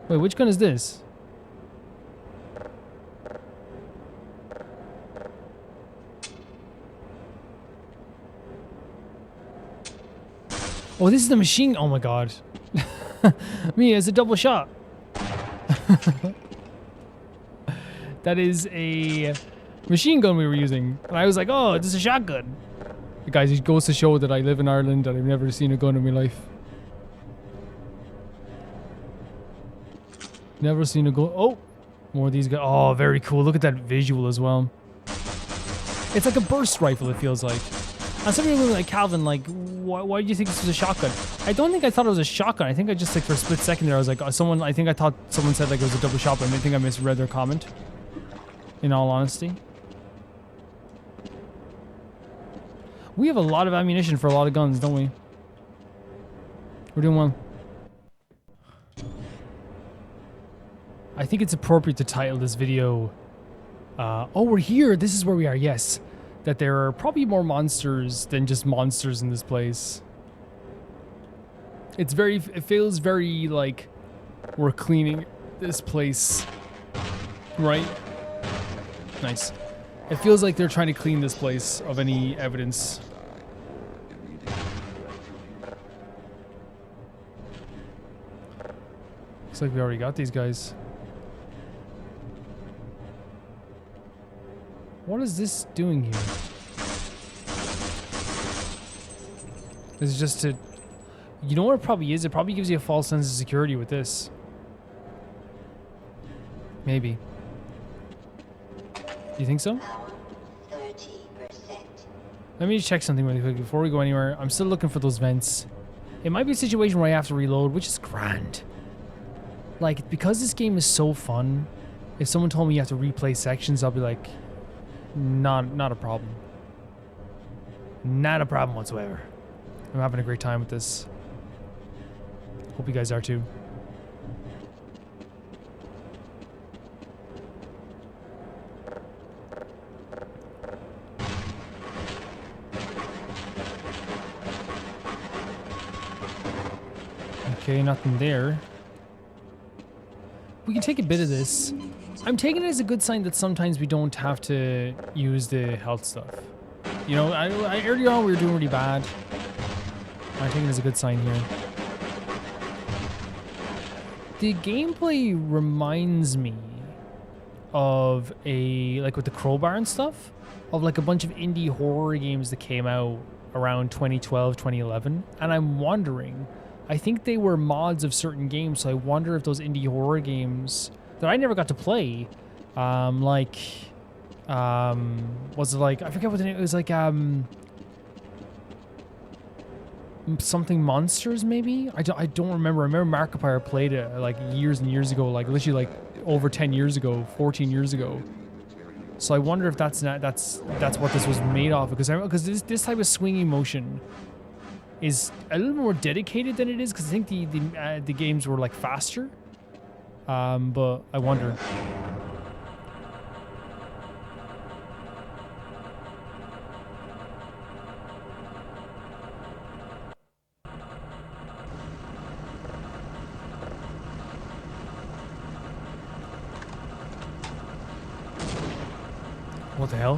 Wait, which gun is this? Oh, this is the machine... Oh my god. Me, it's a double shot. That is a machine gun we were using. And I was like, oh, this is a shotgun. Guys, it goes to show that I live in Ireland and I've never seen a gun in my life. Never seen a go. Oh, more of these guys. Oh, very cool. Look at that visual as well. It's like a burst rifle, it feels like. And some people were like, Calvin, like, why do you think this was a shotgun? I don't think I thought it was a shotgun. I think I just, like, for a split second there, I was like, I think I thought someone said, like, it was a double shotgun. I think I misread their comment. In all honesty. We have a lot of ammunition for a lot of guns, don't we? We're doing well. I think it's appropriate to title this video, oh, we're here. This is where we are. Yes. That there are probably more monsters than just monsters in this place. It feels very like we're cleaning this place, right? Nice. It feels like they're trying to clean this place of any evidence. Looks like we already got these guys. What is this doing here? This is just to... You know what it probably is? It probably gives you a false sense of security with this. Maybe. Do you think so? 30%. Let me just check something really quick before we go anywhere. I'm still looking for those vents. It might be a situation where I have to reload, which is grand. Like, because this game is so fun, if someone told me you have to replay sections, I'll be like... Not a problem. Not a problem whatsoever. I'm having a great time with this. Hope you guys are too. Okay, nothing there. We can take a bit of this. I'm taking it as a good sign that sometimes we don't have to use the health stuff. You know, earlier on we were doing really bad. I'm taking it as a good sign here. The gameplay reminds me of like with the crowbar and stuff, of like a bunch of indie horror games that came out around 2012, 2011. And I'm wondering, I think they were mods of certain games, so I wonder if those indie horror games that I never got to play, was it like, I forget what the name, it was like, something Monsters maybe? I don't remember. I remember Markiplier played it like years and years ago, like literally like over 10 years ago, 14 years ago. So I wonder if that's what this was made of, because this type of swinging motion is a little more dedicated than it is, because I think the games were like faster. But I wonder. What the hell?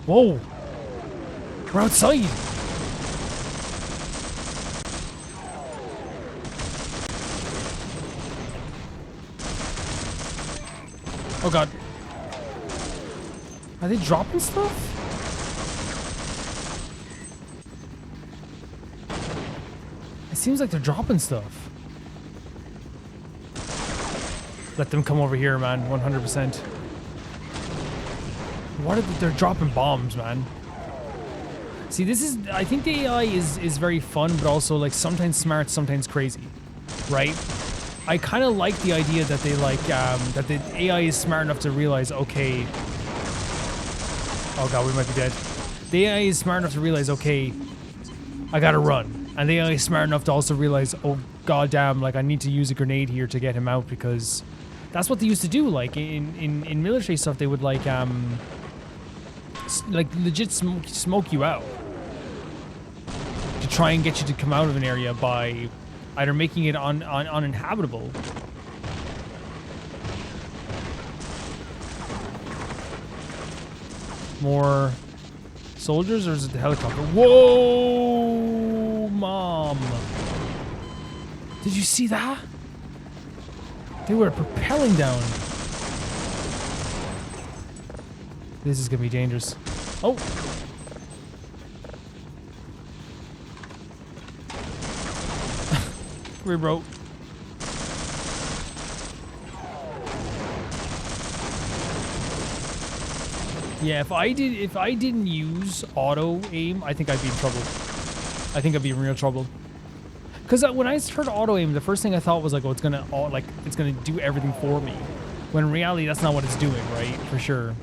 Whoa! We're outside! Oh god. Are they dropping stuff? It seems like they're dropping stuff. Let them come over here, man. 100%. What are they're dropping bombs, man. See, this is... I think the AI is very fun, but also, like, sometimes smart, sometimes crazy. Right? I kind of like the idea that they like that the AI is smart enough to realize, okay, oh god, we might be dead. The AI is smart enough to realize, okay, I gotta run, and the AI is smart enough to also realize, oh god damn, like I need to use a grenade here to get him out, because that's what they used to do. Like in military stuff, they would like legit smoke you out to try and get you to come out of an area by either making it uninhabitable. More soldiers, or is it the helicopter? Whoa, mom! Did you see that? They were propelling down. This is gonna be dangerous. Oh! Come here, bro. Yeah, if I didn't use auto aim, I think I'd be in trouble. I think I'd be in real trouble. Because when I heard auto aim, the first thing I thought was like, oh, it's gonna do everything for me. When in reality, that's not what it's doing, right? For sure.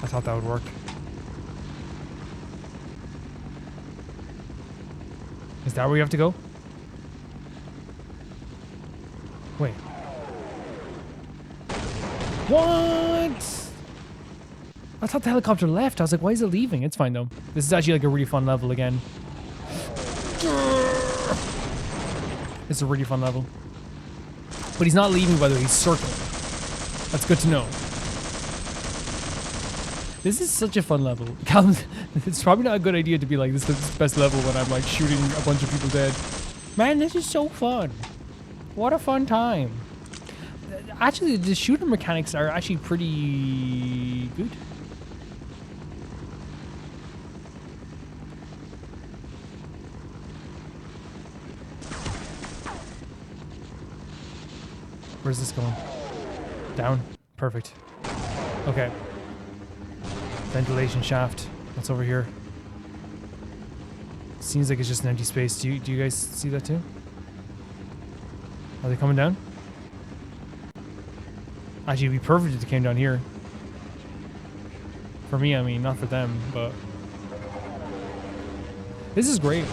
I thought that would work. Is that where you have to go? Wait. What? I thought the helicopter left. I was like, why is it leaving? It's fine though. This is actually like a really fun level again. It's a really fun level. But he's not leaving, by the way. He's circling. That's good to know. This is such a fun level. It's probably not a good idea to be like, this is the best level when I'm like shooting a bunch of people dead. Man, this is so fun. What a fun time. Actually, the shooter mechanics are actually pretty good. Where's this going? Down. Perfect. Okay. Ventilation shaft. What's over here? Seems like it's just an empty space. Do you guys see that too? Are they coming down? Actually, it'd be perfect if they came down here. For me, I mean, not for them, but... This is great.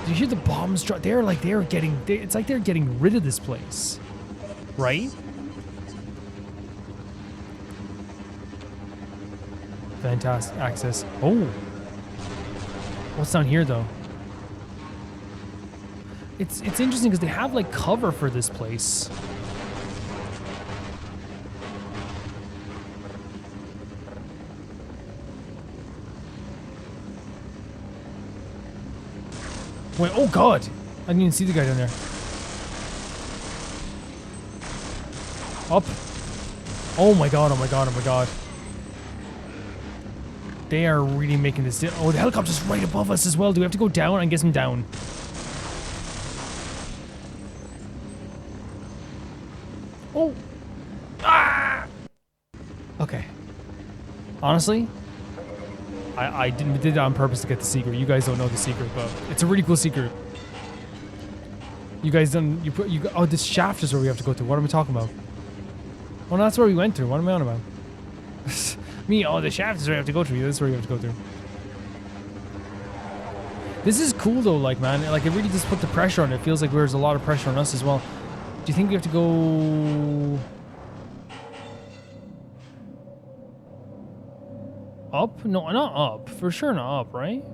Do you hear the bombs drop? It's like they're getting rid of this place. Right? Fantastic access. Oh! What's down here, though? It's interesting because they have, like, cover for this place. Wait, oh god! I didn't even see the guy down there. Up. Oh my god, oh my god, oh my god. They are really making this... Oh, the helicopter's right above us as well. Do we have to go down? I guess I'm down. Oh! Ah! Okay. Honestly, I did it on purpose to get the secret. You guys don't know the secret, but it's a really cool secret. You guys don't... Oh, this shaft is where we have to go to. What am I talking about? Well, that's where we went through. What am I on about? Oh, the shaft is where I have to go through. This is where you have to go through. This is cool though, like, man. Like, it really just put the pressure on it. It feels like there's a lot of pressure on us as well. Do you think we have to go... Up? No, not up. For sure not up, right?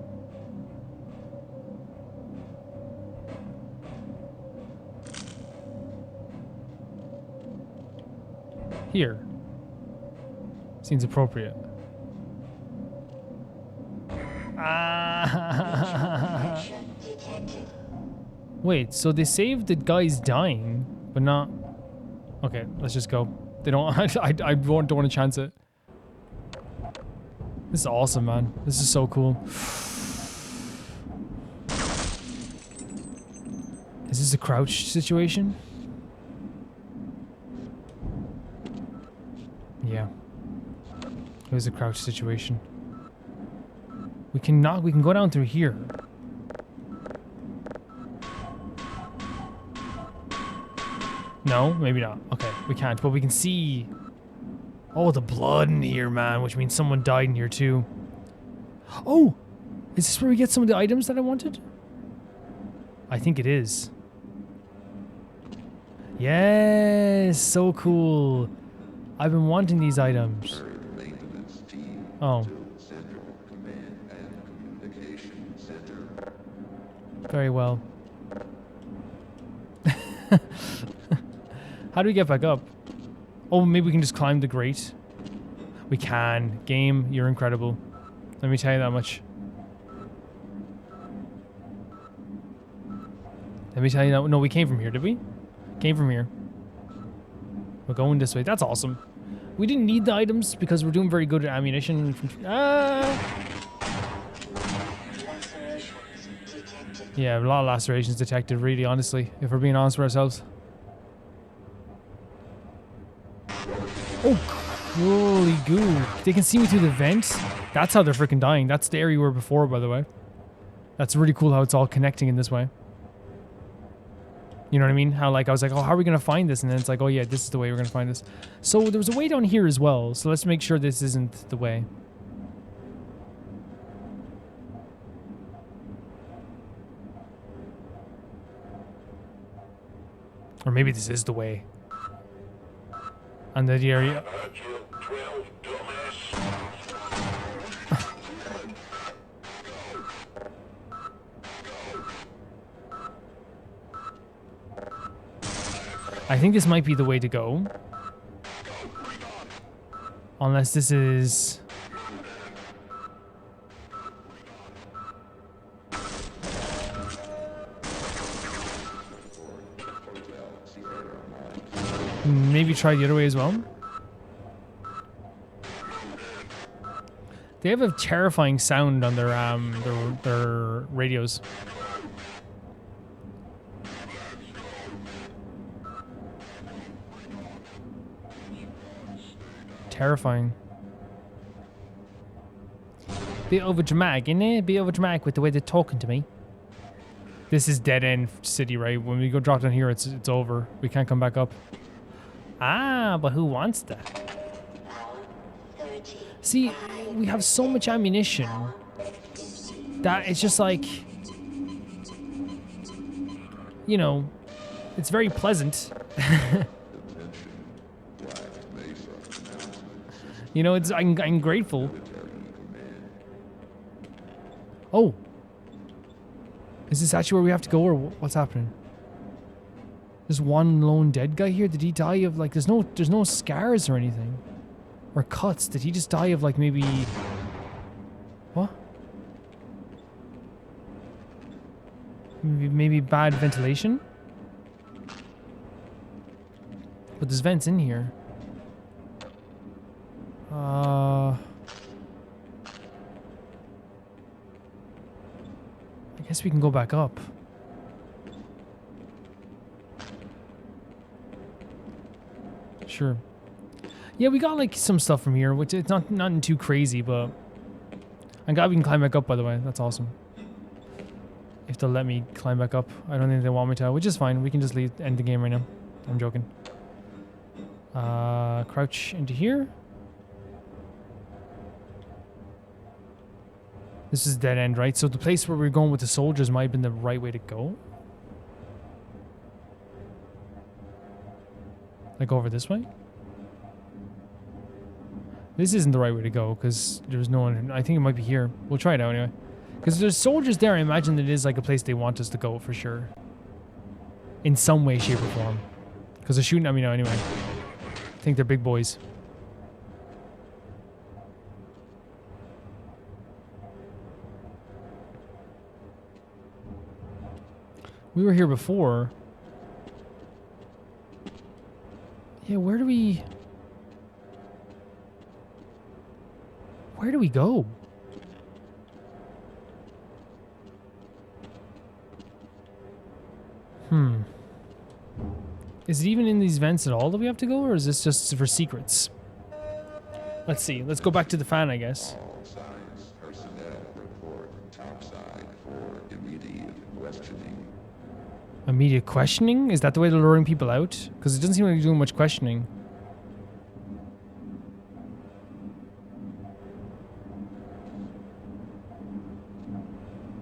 Here. Seems appropriate. Wait, so they saved the guys dying, but not... Okay, let's just go. They don't... I don't want to chance it. This is awesome, man. This is so cool. Is this a crouch situation? Yeah. It was a crouch situation. We can go down through here. No, maybe not. Okay, we can't, but we can see... Oh, the blood in here, man, which means someone died in here too. Oh! Is this where we get some of the items that I wanted? I think it is. Yes! So cool! I've been wanting these items. Oh. Very well. How do we get back up? Oh, maybe we can just climb the grate. We can. Game, you're incredible. Let me tell you that much. Let me tell you that. No, we came from here, did we? Came from here. We're going this way. That's awesome. We didn't need the items because we're doing very good at ammunition. Lacerations detected. Yeah, a lot of lacerations detected, really, honestly, if we're being honest with ourselves. Oh, holy goo. They can see me through the vent? That's how they're freaking dying. That's the area we were before, by the way. That's really cool how it's all connecting in this way. You know what I mean? How, like, I was like, oh, how are we going to find this? And then it's like, oh, yeah, this is the way we're going to find this. So there was a way down here as well. So let's make sure this isn't the way. Or maybe this is the way. And the area... I think this might be the way to go. Unless this is... Maybe try the other way as well. They have a terrifying sound on their radios. Terrifying. Bit over dramatic, isn't it? Bit over dramatic with the way they're talking to me. This is dead end city, right? When we go drop down here, it's over. We can't come back up. Ah, but who wants that? See, we have so much ammunition that it's just like, you know, it's very pleasant. You know, I'm grateful. Oh. Is this actually where we have to go, or what's happening? There's one lone dead guy here. Did he die of, like, there's no scars or anything? Or cuts? Did he just die of, like, maybe... What? Maybe bad ventilation? But there's vents in here. I guess we can go back up. Sure. Yeah, we got like some stuff from here, which it's nothing too crazy, but I'm glad we can climb back up, by the way. That's awesome. If they'll let me climb back up. I don't think they want me to, which is fine. We can just end the game right now. I'm joking. Crouch into here. This is dead end, right? So the place where we're going with the soldiers might have been the right way to go. Like over this way? This isn't the right way to go because there's no one. I think it might be here. We'll try it out anyway. Because there's soldiers there. I imagine that it is like a place they want us to go for sure. In some way, shape, or form. Because they're shooting at me now anyway. I think they're big boys. We were here before. Yeah, where do we go? Is it even in these vents at all that we have to go, or is this just for secrets? Let's see. Let's go back to the fan, I guess. All science personnel report topside for immediate questioning. Immediate questioning? Is that the way they're luring people out? Because it doesn't seem like you're doing much questioning.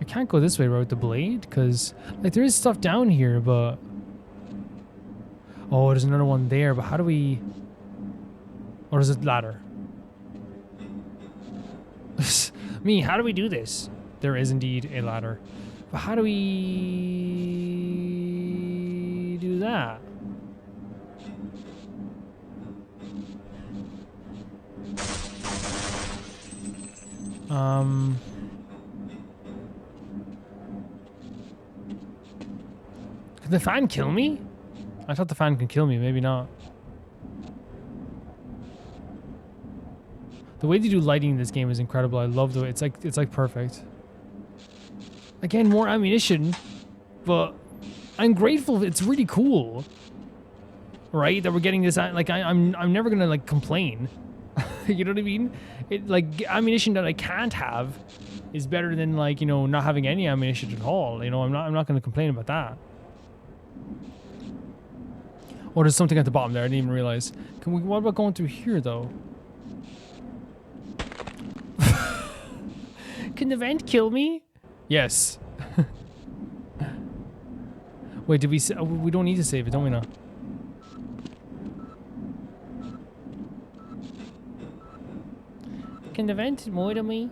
I can't go this way without the blade, because like there is stuff down here, but... Oh, there's another one there, but how do we... Or is it ladder? Me, how do we do this? There is indeed a ladder. But how do we do that? Can the fan kill me? I thought the fan could kill me, maybe not. The way they do lighting in this game is incredible. I love the way it's like perfect. Again, more ammunition, but I'm grateful. It's really cool, right? That we're getting this. Like I'm never gonna like complain. You know what I mean? Like ammunition that I can't have is better than like, you know, not having any ammunition at all. You know, I'm not gonna complain about that. Oh, there's something at the bottom there. I didn't even realize. What about going through here though? Can the vent kill me? Yes. Wait, did we? We don't need to save it, don't we now? Can the vent murder me?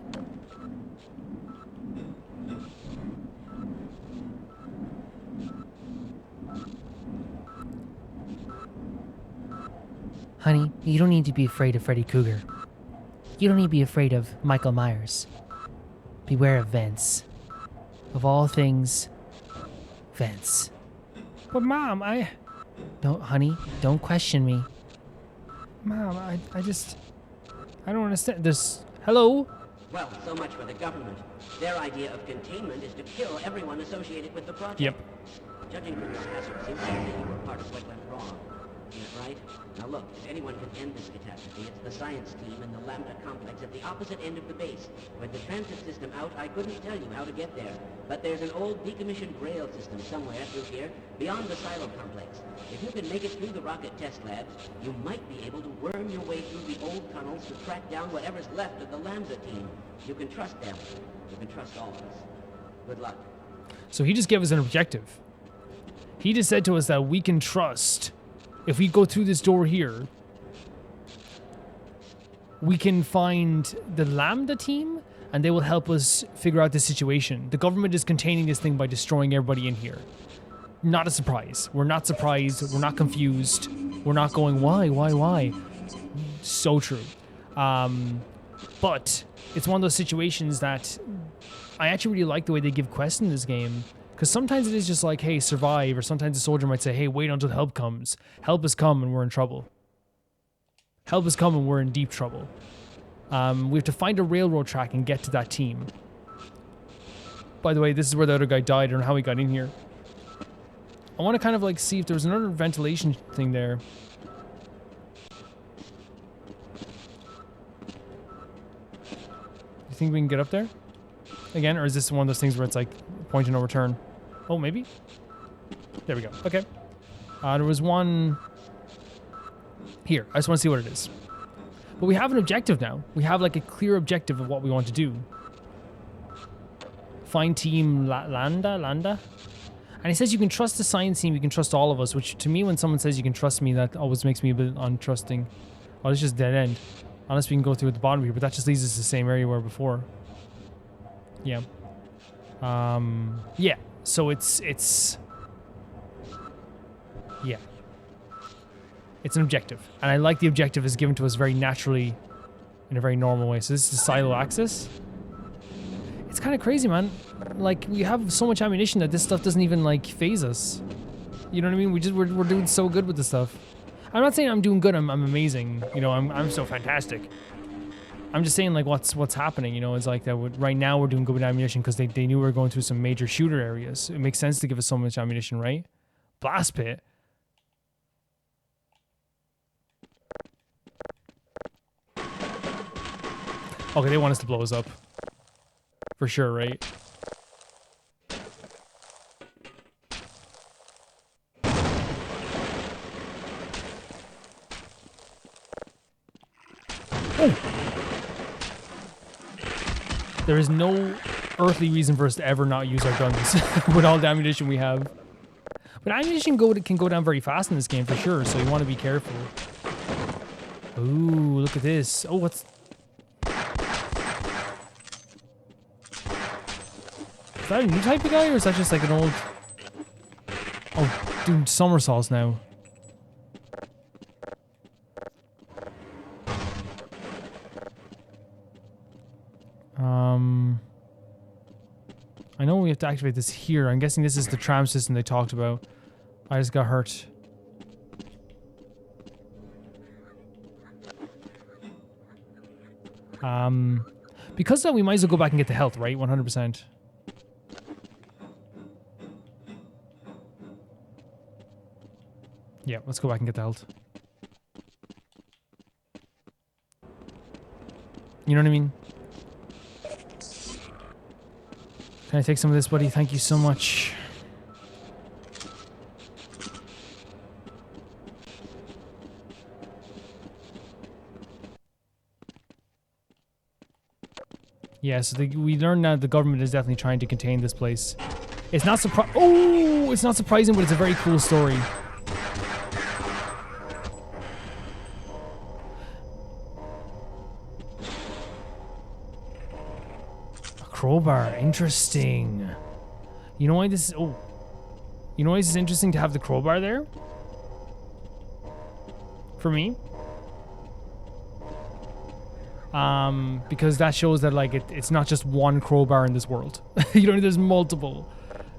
Honey, you don't need to be afraid of Freddy Krueger. You don't need to be afraid of Michael Myers. Beware of vents. Of all things, vents. But Mom, Don't, honey, don't question me. Mom, I don't understand this. Hello? Well, so much for the government. Their idea of containment is to kill everyone associated with the project. Yep. Judging from this hazard, seems like you were part of what went wrong. Isn't it right? Now look, if anyone can end this catastrophe, it's the science team in the Lambda complex at the opposite end of the base. With the transit system out, I couldn't tell you how to get there. But there's an old decommissioned rail system somewhere through here, beyond the silo complex. If you can make it through the rocket test labs, you might be able to worm your way through the old tunnels to track down whatever's left of the Lambda team. You can trust them. You can trust all of us. Good luck. So he just gave us an objective. He just said to us that we can trust. If we go through this door here, we can find the Lambda team and they will help us figure out the situation. The government is containing this thing by destroying everybody in here. Not a surprise. We're not surprised. We're not confused. We're not going, why? So true. But it's one of those situations that I actually really like the way they give quests in this game. Because sometimes it is just like, hey, survive. Or sometimes a soldier might say, hey, wait until help comes. Help has come and we're in trouble. Help has come and we're in deep trouble. We have to find a railroad track and get to that team. By the way, this is where the other guy died. I don't know how he got in here. I want to kind of like see if there's another ventilation thing there. You think we can get up there? Again, or is this one of those things where it's like point of no return? Oh, maybe? There we go. Okay. There was one here. I just want to see what it is. But we have an objective now. We have like a clear objective of what we want to do. Find team Lambda? And he says you can trust the science team, you can trust all of us, which to me when someone says you can trust me, that always makes me a bit untrusting. Oh, it's just dead end. Unless we can go through at the bottom here, but that just leads us to the same area we were before. Yeah. Yeah. So it's yeah. It's an objective. And I like the objective is given to us very naturally in a very normal way. So this is silo access. It's kind of crazy, man. Like we have so much ammunition that this stuff doesn't even like phase us. You know what I mean? We're doing so good with this stuff. I'm not saying I'm doing good. I'm amazing. You know, I'm so fantastic. I'm just saying like what's happening. You know, it's like that. Right now we're doing good with ammunition because they knew we were going through some major shooter areas. It makes sense to give us so much ammunition, right? Blast pit. Okay, they want us to blow us up. For sure, right? Oh! There is no earthly reason for us to ever not use our guns with all the ammunition we have. But ammunition can go down very fast in this game for sure, so you want to be careful. Ooh, look at this. Oh, what's... Is that a new type of guy, or is that just like an old... Oh, doing somersaults now. I know we have to activate this here. I'm guessing this is the tram system they talked about. I just got hurt. Because of that, we might as well go back and get the health, right? 100%. Yeah, let's go back and get the health. You know what I mean? Can I take some of this, buddy? Thank you so much. Yeah, so we learned now the government is definitely trying to contain this place. It's not it's not surprising, but it's a very cool story. A crowbar, interesting. You know why this is... Oh. You know why this is interesting to have the crowbar there? For me? Because that shows that like it's not just one crowbar in this world. You know, there's multiple.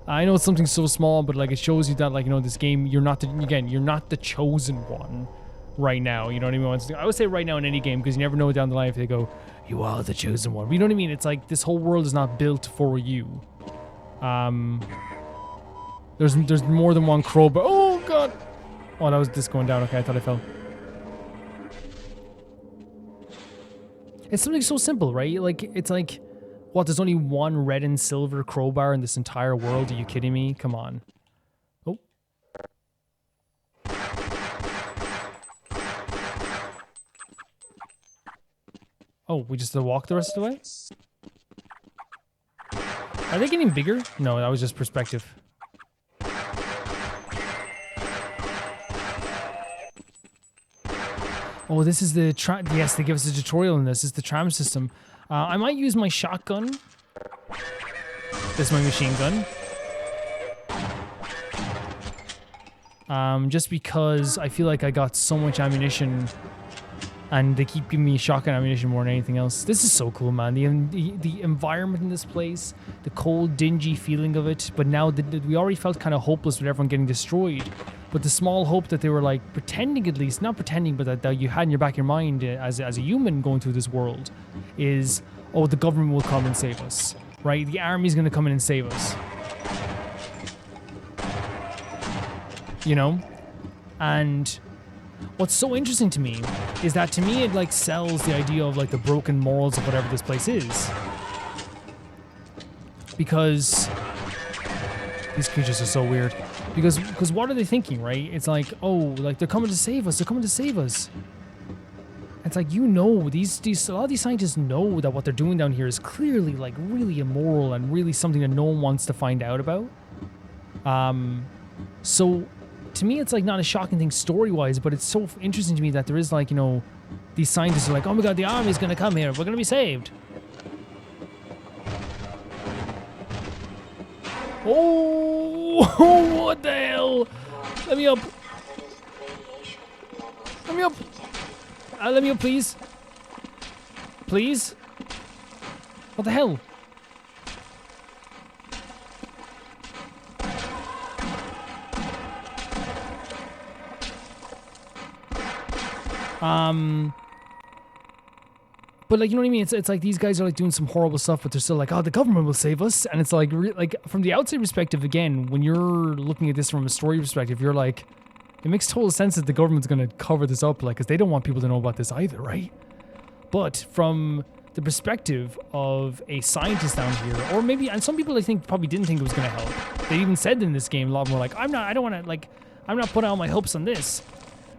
I know it's something so small, but like it shows you that like, you know, this game, you're not the chosen one right now. You know what I mean? I would say right now in any game, because you never know down the line if they go, you are the chosen one. But you know what I mean? It's like this whole world is not built for you. There's more than one crowbar. Oh god. Oh, that was this going down. Okay, I thought I fell. It's something so simple, right? Like, it's like, what, there's only one red and silver crowbar in this entire world? Are you kidding me? Come on. Oh. Oh, we just have to walk the rest of the way? Are they getting bigger? No, that was just perspective. Oh, this is the yes, they give us a tutorial in this. This is the tram system. I might use my shotgun. This is my machine gun. Just because I feel like I got so much ammunition, and they keep giving me shotgun ammunition more than anything else. This is so cool, man. The environment in this place, the cold, dingy feeling of it. But now we already felt kind of hopeless with everyone getting destroyed. But the small hope that they were like pretending, at least not pretending, but that you had in your back of your mind as a human going through this world is, oh, the government will come and save us, right? The army's going to come in and save us, you know. And what's so interesting to me is that to me it like sells the idea of like the broken morals of whatever this place is, because these creatures are so weird. Because what are they thinking, right? It's like, oh, like they're coming to save us. They're coming to save us. It's like, you know, a lot of these scientists know that what they're doing down here is clearly like really immoral and really something that no one wants to find out about. So to me, it's like not a shocking thing story-wise, but it's so interesting to me that there is like, you know, these scientists are like, oh my god, the army's gonna come here. We're gonna be saved. Oh, what the hell? Let me up. Let me up. Let me up, please. Please? What the hell? But like, you know what I mean? It's like these guys are like doing some horrible stuff, but they're still like, oh, the government will save us. And it's like, like from the outside perspective, again, when you're looking at this from a story perspective, you're like, it makes total sense that the government's going to cover this up, like, because they don't want people to know about this either, right? But from the perspective of a scientist down here, or maybe, and some people I think probably didn't think it was going to help. They even said in this game a lot more like, I'm not putting all my hopes on this.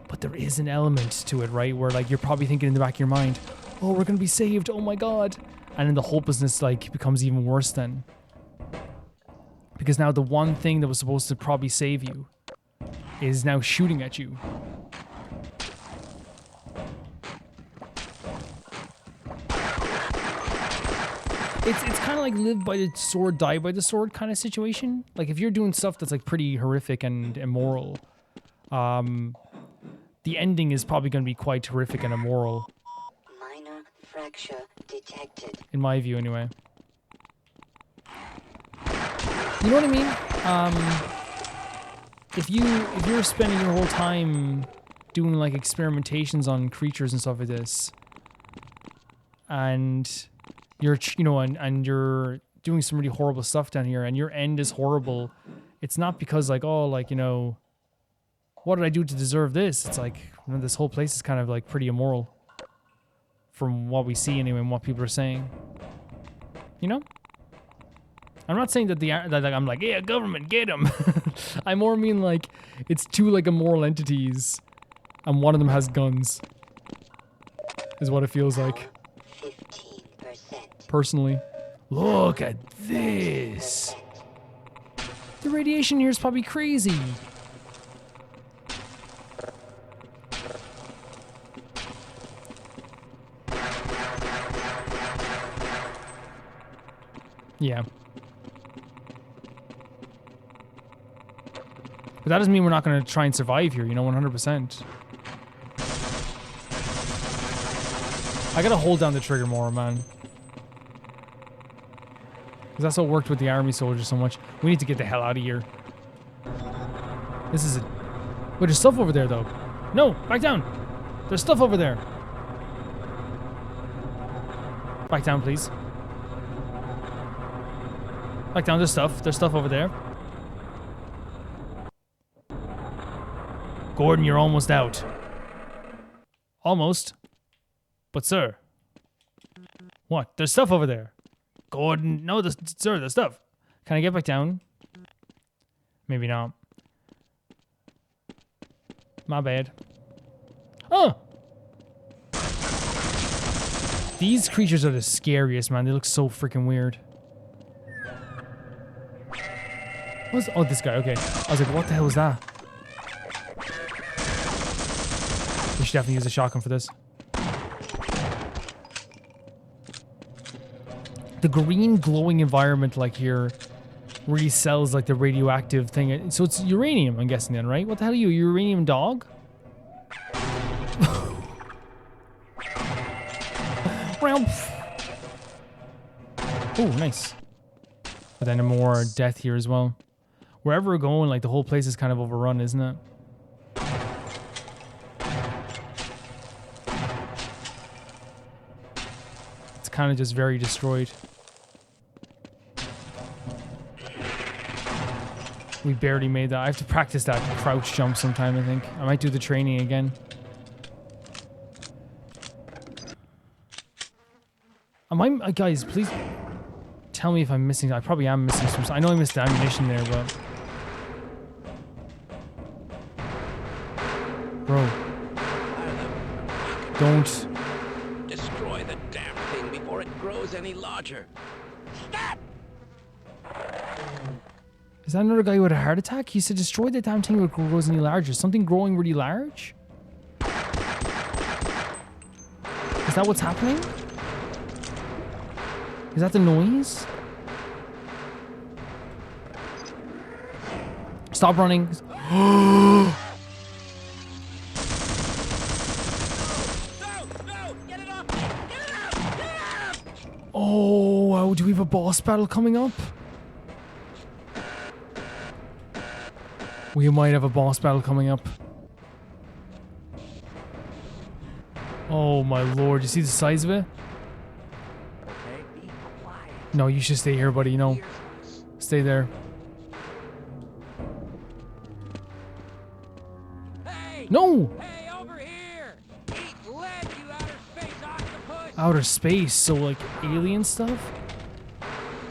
But there is an element to it, right? Where like you're probably thinking in the back of your mind, oh, we're gonna be saved, oh my god. And then the hopelessness like becomes even worse then. Because now the one thing that was supposed to probably save you is now shooting at you. It's kind of like live by the sword, die by the sword kind of situation. Like if you're doing stuff that's like pretty horrific and immoral, the ending is probably going to be quite horrific and immoral. Minor fracture detected. In my view, anyway. You know what I mean? If you're spending your whole time doing like experimentations on creatures and stuff like this, and you're, and you're doing some really horrible stuff down here, and your end is horrible, it's not because like, oh, like, what did I do to deserve this? It's like, this whole place is kind of like pretty immoral, from what we see anyway, and what people are saying. I'm not saying that like I'm like, yeah, government, get them. I more mean like it's two like immoral entities, and one of them has guns. Is what it feels like. 15%. Personally. Look at this. The radiation here is probably crazy. Yeah. But that doesn't mean we're not going to try and survive here, 100%. I gotta hold down the trigger more, man. Because that's what worked with the army soldiers so much. We need to get the hell out of here. This is it. Wait, there's stuff over there, though. No, back down. There's stuff over there. Back down, please. Back down, there's stuff. There's stuff over there. Gordon, you're almost out. Almost. But sir. What? There's stuff over there. Gordon, no, sir, there's stuff. Can I get back down? Maybe not. My bad. Oh! These creatures are the scariest, man. They look so freaking weird. Oh, this guy, okay. I was like, what the hell was that? We should definitely use a shotgun for this. The green glowing environment like here really sells like the radioactive thing. So it's uranium, I'm guessing then, right? What the hell are you, a uranium dog? Oh, nice. But then more death here as well. Wherever we're going, like the whole place is kind of overrun, isn't it? It's kind of just very destroyed. We barely made that. I have to practice that crouch jump sometime, I think. I might do the training again. Guys, please tell me if I'm missing. I probably am missing some. I know I missed the ammunition there, but bro, don't destroy the damn thing before it grows any larger. Stop! Is that another guy with a heart attack? He said destroy the damn thing before it grows any larger. Something growing really large? Is that what's happening? Is that the noise? Stop running. No! Get it off me! Get it out! Get it out! Oh, wow, do we have a boss battle coming up? We might have a boss battle coming up. Oh my lord, you see the size of it? No, you should stay here, buddy. No. Stay there. Hey! No! Hey, over here! Eat lead, you outer space octopus! Outer space, so like alien stuff?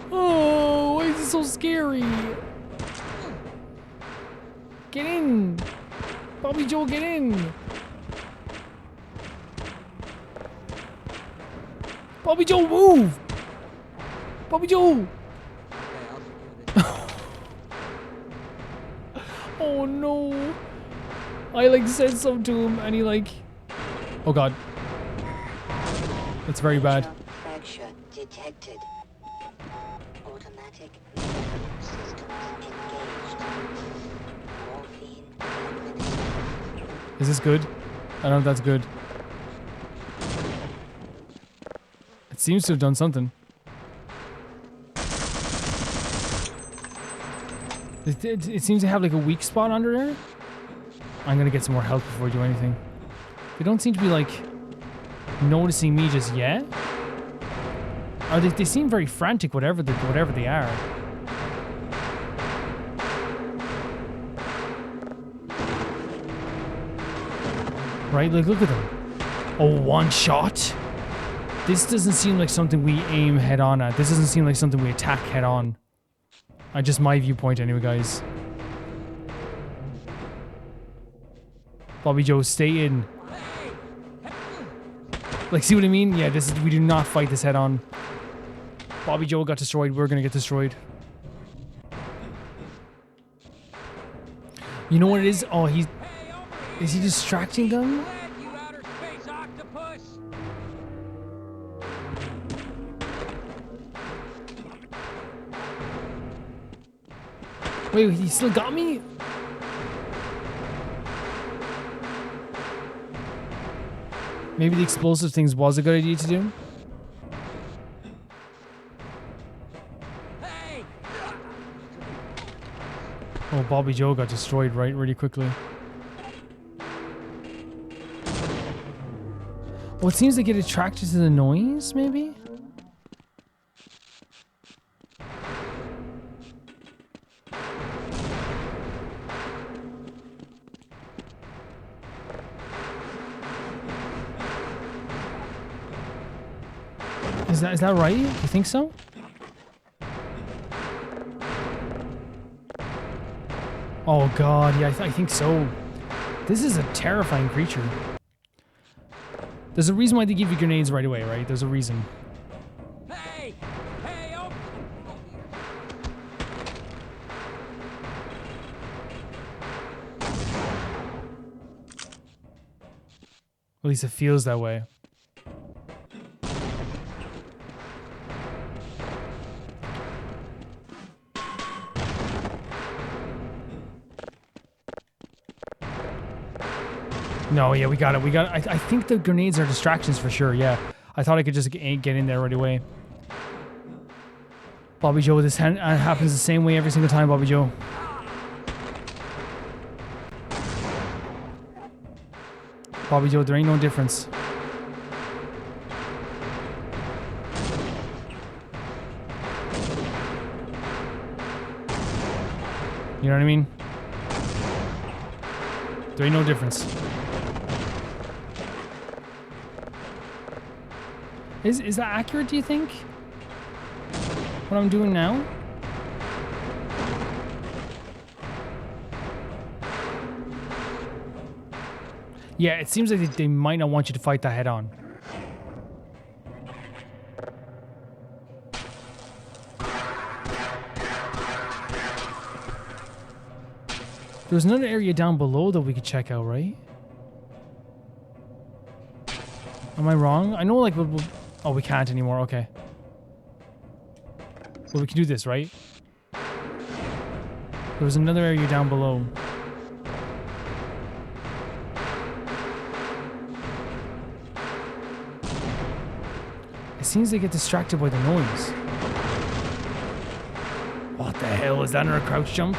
Oh, why is it so scary? Get in! Bobby Joe, get in! Bobby Joe, move! Bobby Joe! Oh no! I like said something to him and he like... Oh god. That's very bad. Fracture detected. Automatic systems engaged. Morphine administered. Is this good? I don't know if that's good. It seems to have done something. It seems to have like a weak spot under there. I'm gonna get some more health before I do anything. They don't seem to be like noticing me just yet. Or they seem very frantic, whatever they are. Right, like look at them. Oh, one shot? This doesn't seem like something we aim head on at. This doesn't seem like something we attack head on. Just my viewpoint anyway, guys. Bobby Joe, stay in. Like, see what I mean? Yeah, we do not fight this head on. Bobby Joe got destroyed. We're gonna get destroyed. You know what it is? Oh, is he distracting them? Wait, he still got me? Maybe the explosive things was a good idea to do? Oh, Bobby Joe got destroyed really quickly. Well, it seems to get attracted to the noise, maybe? Is that right? You think so? Oh god, yeah, I think so. This is a terrifying creature. There's a reason why they give you grenades right away, right? There's a reason. Hey! Hey, oh! At least it feels that way. No, yeah, we got it. I think the grenades are distractions for sure, yeah. I thought I could just get in there right away. Bobby Joe, this happens the same way every single time, Bobby Joe. Bobby Joe, there ain't no difference. You know what I mean? There ain't no difference. Is that accurate, do you think? What I'm doing now? Yeah, it seems like they might not want you to fight that head on. There's another area down below that we could check out, right? Am I wrong? I know, like, oh, we can't anymore. Okay. Well, we can do this, right? There was another area down below. It seems they get distracted by the noise. What the hell? Is that another crouch jump?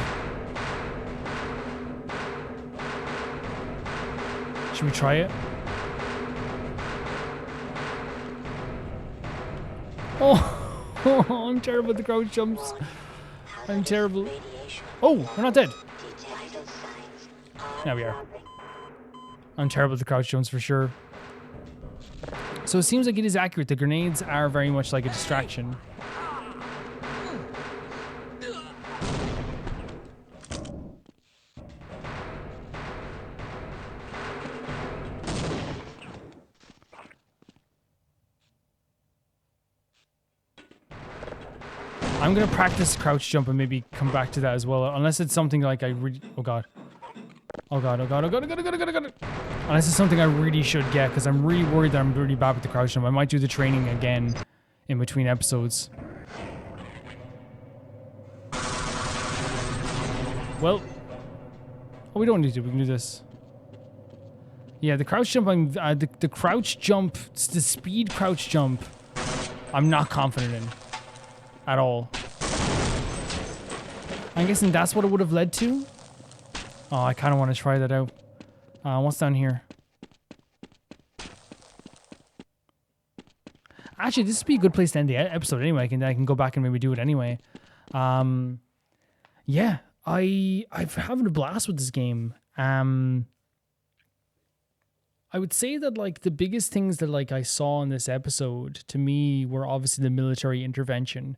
Should we try it? Oh, I'm terrible at the crouch jumps. I'm terrible. Oh, we're not dead. Yeah, we are. I'm terrible at the crouch jumps for sure. So it seems like it is accurate. The grenades are very much like a distraction. I'm gonna practice crouch jump and maybe come back to that as well. Unless it's something like I really... Oh god. Oh god, oh god, oh god, oh god, oh god, oh god, oh god. Unless it's something I really should get, because I'm really worried that I'm really bad with the crouch jump. I might do the training again in between episodes. Well... Oh, we don't need to. We can do this. Yeah, the crouch jump, the crouch jump, the speed crouch jump, I'm not confident in. At all. I'm guessing that's what it would have led to. Oh, I kind of want to try that out. What's down here? Actually, this would be a good place to end the episode anyway. I can go back and maybe do it anyway. Yeah, I've having a blast with this game. I would say that like the biggest things that like I saw in this episode to me were obviously the military intervention.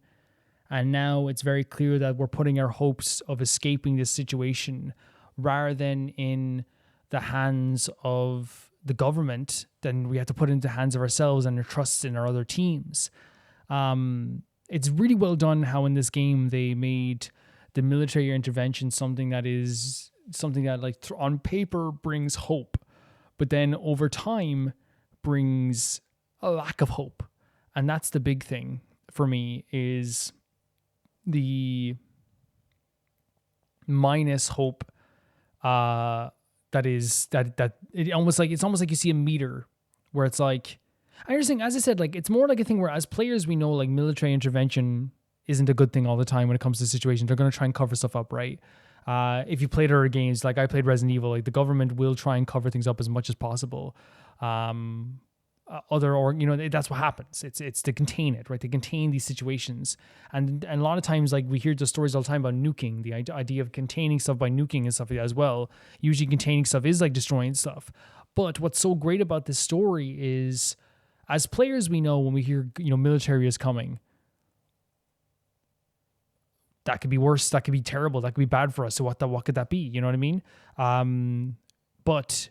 And now it's very clear that we're putting our hopes of escaping this situation rather than in the hands of the government. Then we have to put it into the hands of ourselves and our trust in our other teams. It's really well done how in this game they made the military intervention something that like on paper brings hope, but then over time brings a lack of hope. And that's the big thing for me, is the minus hope. That it almost like, it's almost like you see a meter where it's like, I understand, as I said, like it's more like a thing where as players we know like military intervention isn't a good thing all the time when it comes to situations. They're going to try and cover stuff up, right? If you played other games, like I played Resident Evil, like the government will try and cover things up as much as possible. That's what happens. It's to contain it, right? To contain these situations. And a lot of times, like we hear the stories all the time about nuking, the idea of containing stuff by nuking and stuff like that as well. Usually containing stuff is like destroying stuff. But what's so great about this story is, as players, we know when we hear, military is coming, that could be worse, that could be terrible, that could be bad for us. So what could that be? You know what I mean? But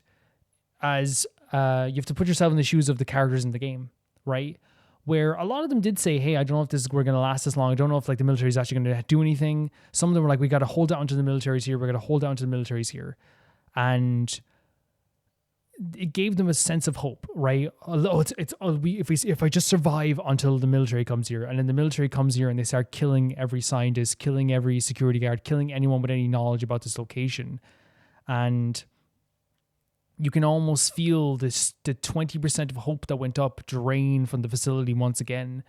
as you have to put yourself in the shoes of the characters in the game, right? Where a lot of them did say, hey, I don't know if we're going to last this long. I don't know if like the military is actually going to do anything. Some of them were like, we got to hold down to the militaries here. We're going to hold down to the militaries here. And it gave them a sense of hope, right? If I just survive until the military comes here, and then the military comes here and they start killing every scientist, killing every security guard, killing anyone with any knowledge about this location. And you can almost feel the 20% of hope that went up drain from the facility once again.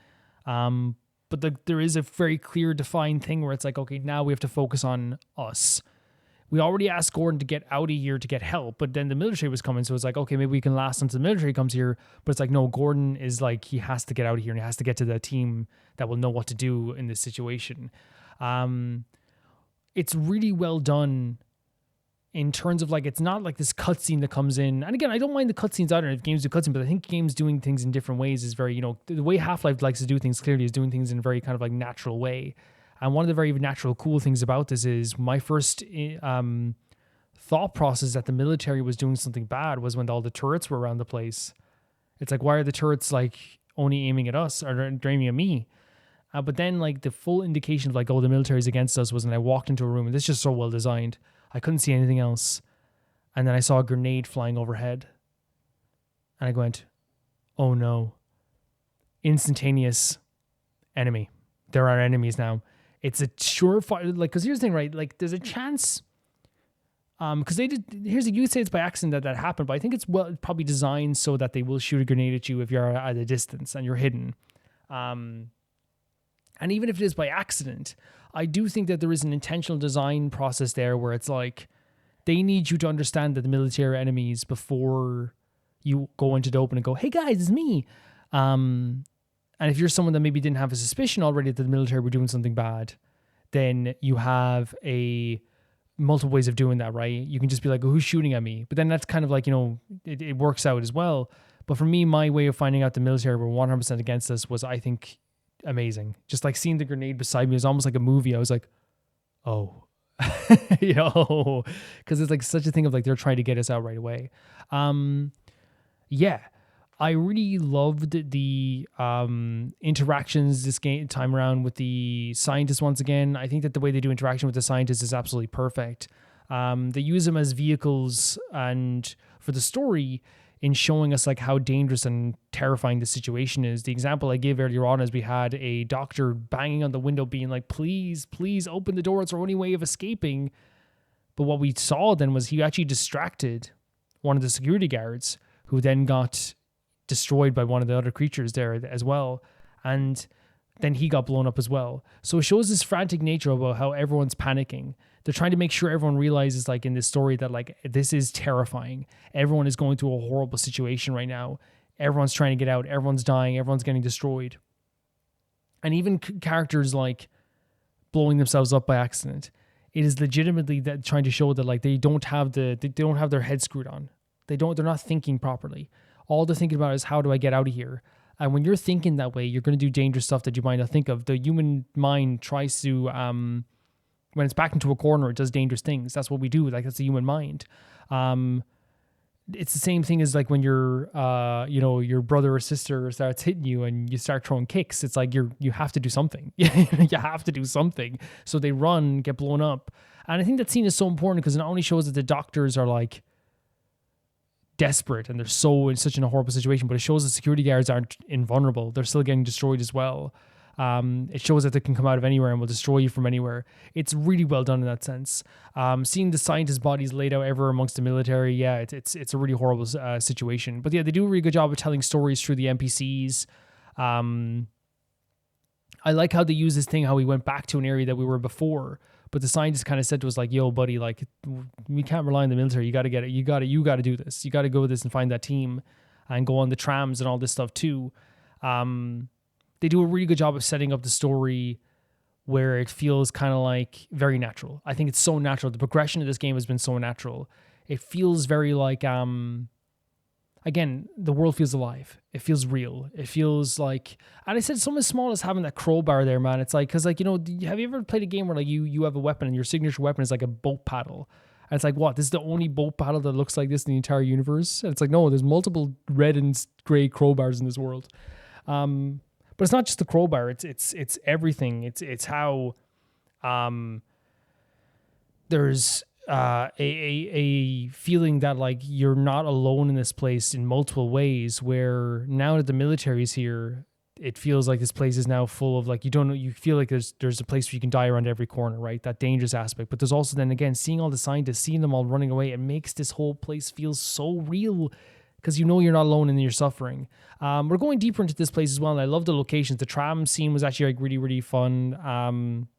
But there is a very clear defined thing where it's like, okay, now we have to focus on us. We already asked Gordon to get out of here to get help, but then the military was coming. So it's like, okay, maybe we can last until the military comes here. But it's like, no, Gordon is like, he has to get out of here and he has to get to the team that will know what to do in this situation. It's really well done in terms of like, it's not like this cutscene that comes in. And again, I don't mind the cutscenes either if games do cutscene, but I think games doing things in different ways is very, the way Half-Life likes to do things clearly is doing things in a very kind of like natural way. And one of the very natural cool things about this is my first thought process that the military was doing something bad was when all the turrets were around the place. It's like, why are the turrets like only aiming at us or aiming at me? But then like the full indication of like, oh, the military's against us was when I walked into a room, and this is just so well designed. I couldn't see anything else. And then I saw a grenade flying overhead. And I went, oh no. Instantaneous enemy. There are enemies now. It's a surefire, like, because here's the thing, right? Like, there's a chance, because you would say it's by accident that happened, but I think it's probably designed so that they will shoot a grenade at you if you're at a distance and you're hidden. And even if it is by accident, I do think that there is an intentional design process there where it's like, they need you to understand that the military are enemies before you go into the open and go, hey guys, it's me. And if you're someone that maybe didn't have a suspicion already that the military were doing something bad, then you have multiple ways of doing that, right? You can just be like, oh, who's shooting at me? But then that's kind of like, it works out as well. But for me, my way of finding out the military were 100% against us was, I think, amazing. Just like seeing the grenade beside me was almost like a movie. I was like, oh, because it's like such a thing of like, they're trying to get us out right away. Yeah. I really loved the interactions this time around with the scientists once again. I think that the way they do interaction with the scientists is absolutely perfect. They use them as vehicles and for the story in showing us like how dangerous and terrifying the situation is. The example I gave earlier on is we had a doctor banging on the window being like, please, please open the door. It's our only way of escaping. But what we saw then was he actually distracted one of the security guards who then got destroyed by one of the other creatures there as well, and then he got blown up as well. So it shows this frantic nature about how everyone's panicking. They're trying to make sure everyone realizes, like in this story, that like this is terrifying. Everyone is going through a horrible situation right now. everyone's trying to get out, everyone's dying, everyone's getting destroyed. And even characters like blowing themselves up by accident. It is legitimately that trying to show that like they don't have their head screwed on. They're not thinking properly. All they're thinking about is how do I get out of here? And when you're thinking that way, you're going to do dangerous stuff that you might not think of. The human mind tries to, when it's backed into a corner, it does dangerous things. That's what we do. Like, that's the human mind. It's the same thing as like when your brother or sister starts hitting you and you start throwing kicks. It's like you have to do something. You have to do something. So they run, get blown up. And I think that scene is so important because it not only shows that the doctors are like desperate and they're so in such a horrible situation, but it shows that security guards aren't invulnerable. They're still getting destroyed as well. It shows that they can come out of anywhere and will destroy you from anywhere. It's really well done in that sense. Seeing the scientists' bodies laid out everywhere amongst the military, yeah, it's a really horrible situation. But yeah, they do a really good job of telling stories through the NPCs. I like how they use this thing, how we went back to an area that we were before, but the scientist kind of said to us like, yo, buddy, like we can't rely on the military. You got to get it. You got to do this. You got to go with this and find that team and go on the trams and all this stuff too. They do a really good job of setting up the story where it feels kind of like very natural. I think it's so natural. The progression of this game has been so natural. It feels very like, again, the world feels alive. It feels real. It feels like, and I said something as small as having that crowbar there, man. It's like, cause like, have you ever played a game where like you have a weapon and your signature weapon is like a boat paddle? And it's like, what? This is the only boat paddle that looks like this in the entire universe? And it's like, no, there's multiple red and gray crowbars in this world. But it's not just the crowbar. It's everything. It's how there's a feeling that like you're not alone in this place in multiple ways. Where now that the military is here, it feels like this place is now full of like you feel like there's a place where you can die around every corner, right? That dangerous aspect. But there's also then again seeing all the scientists, seeing them all running away. It makes this whole place feel so real. Because you're not alone in your suffering. We're going deeper into this place as well, and I love the locations. The tram scene was actually like really, really fun.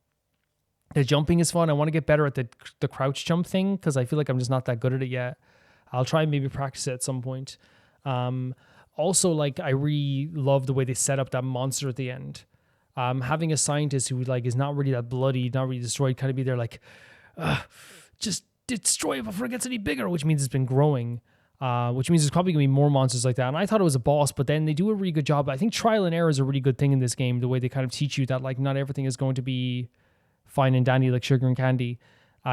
The jumping is fun. I want to get better at the crouch jump thing because I feel like I'm just not that good at it yet. I'll try and maybe practice it at some point. Also, like I really love the way they set up that monster at the end. Having a scientist who like is not really that bloody, not really destroyed, kind of be there like, just destroy it before it gets any bigger, which means it's been growing. Which means there's probably going to be more monsters like that. And I thought it was a boss, but then they do a really good job. I think trial and error is a really good thing in this game, the way they kind of teach you that like not everything is going to be fine and dandy like sugar and candy.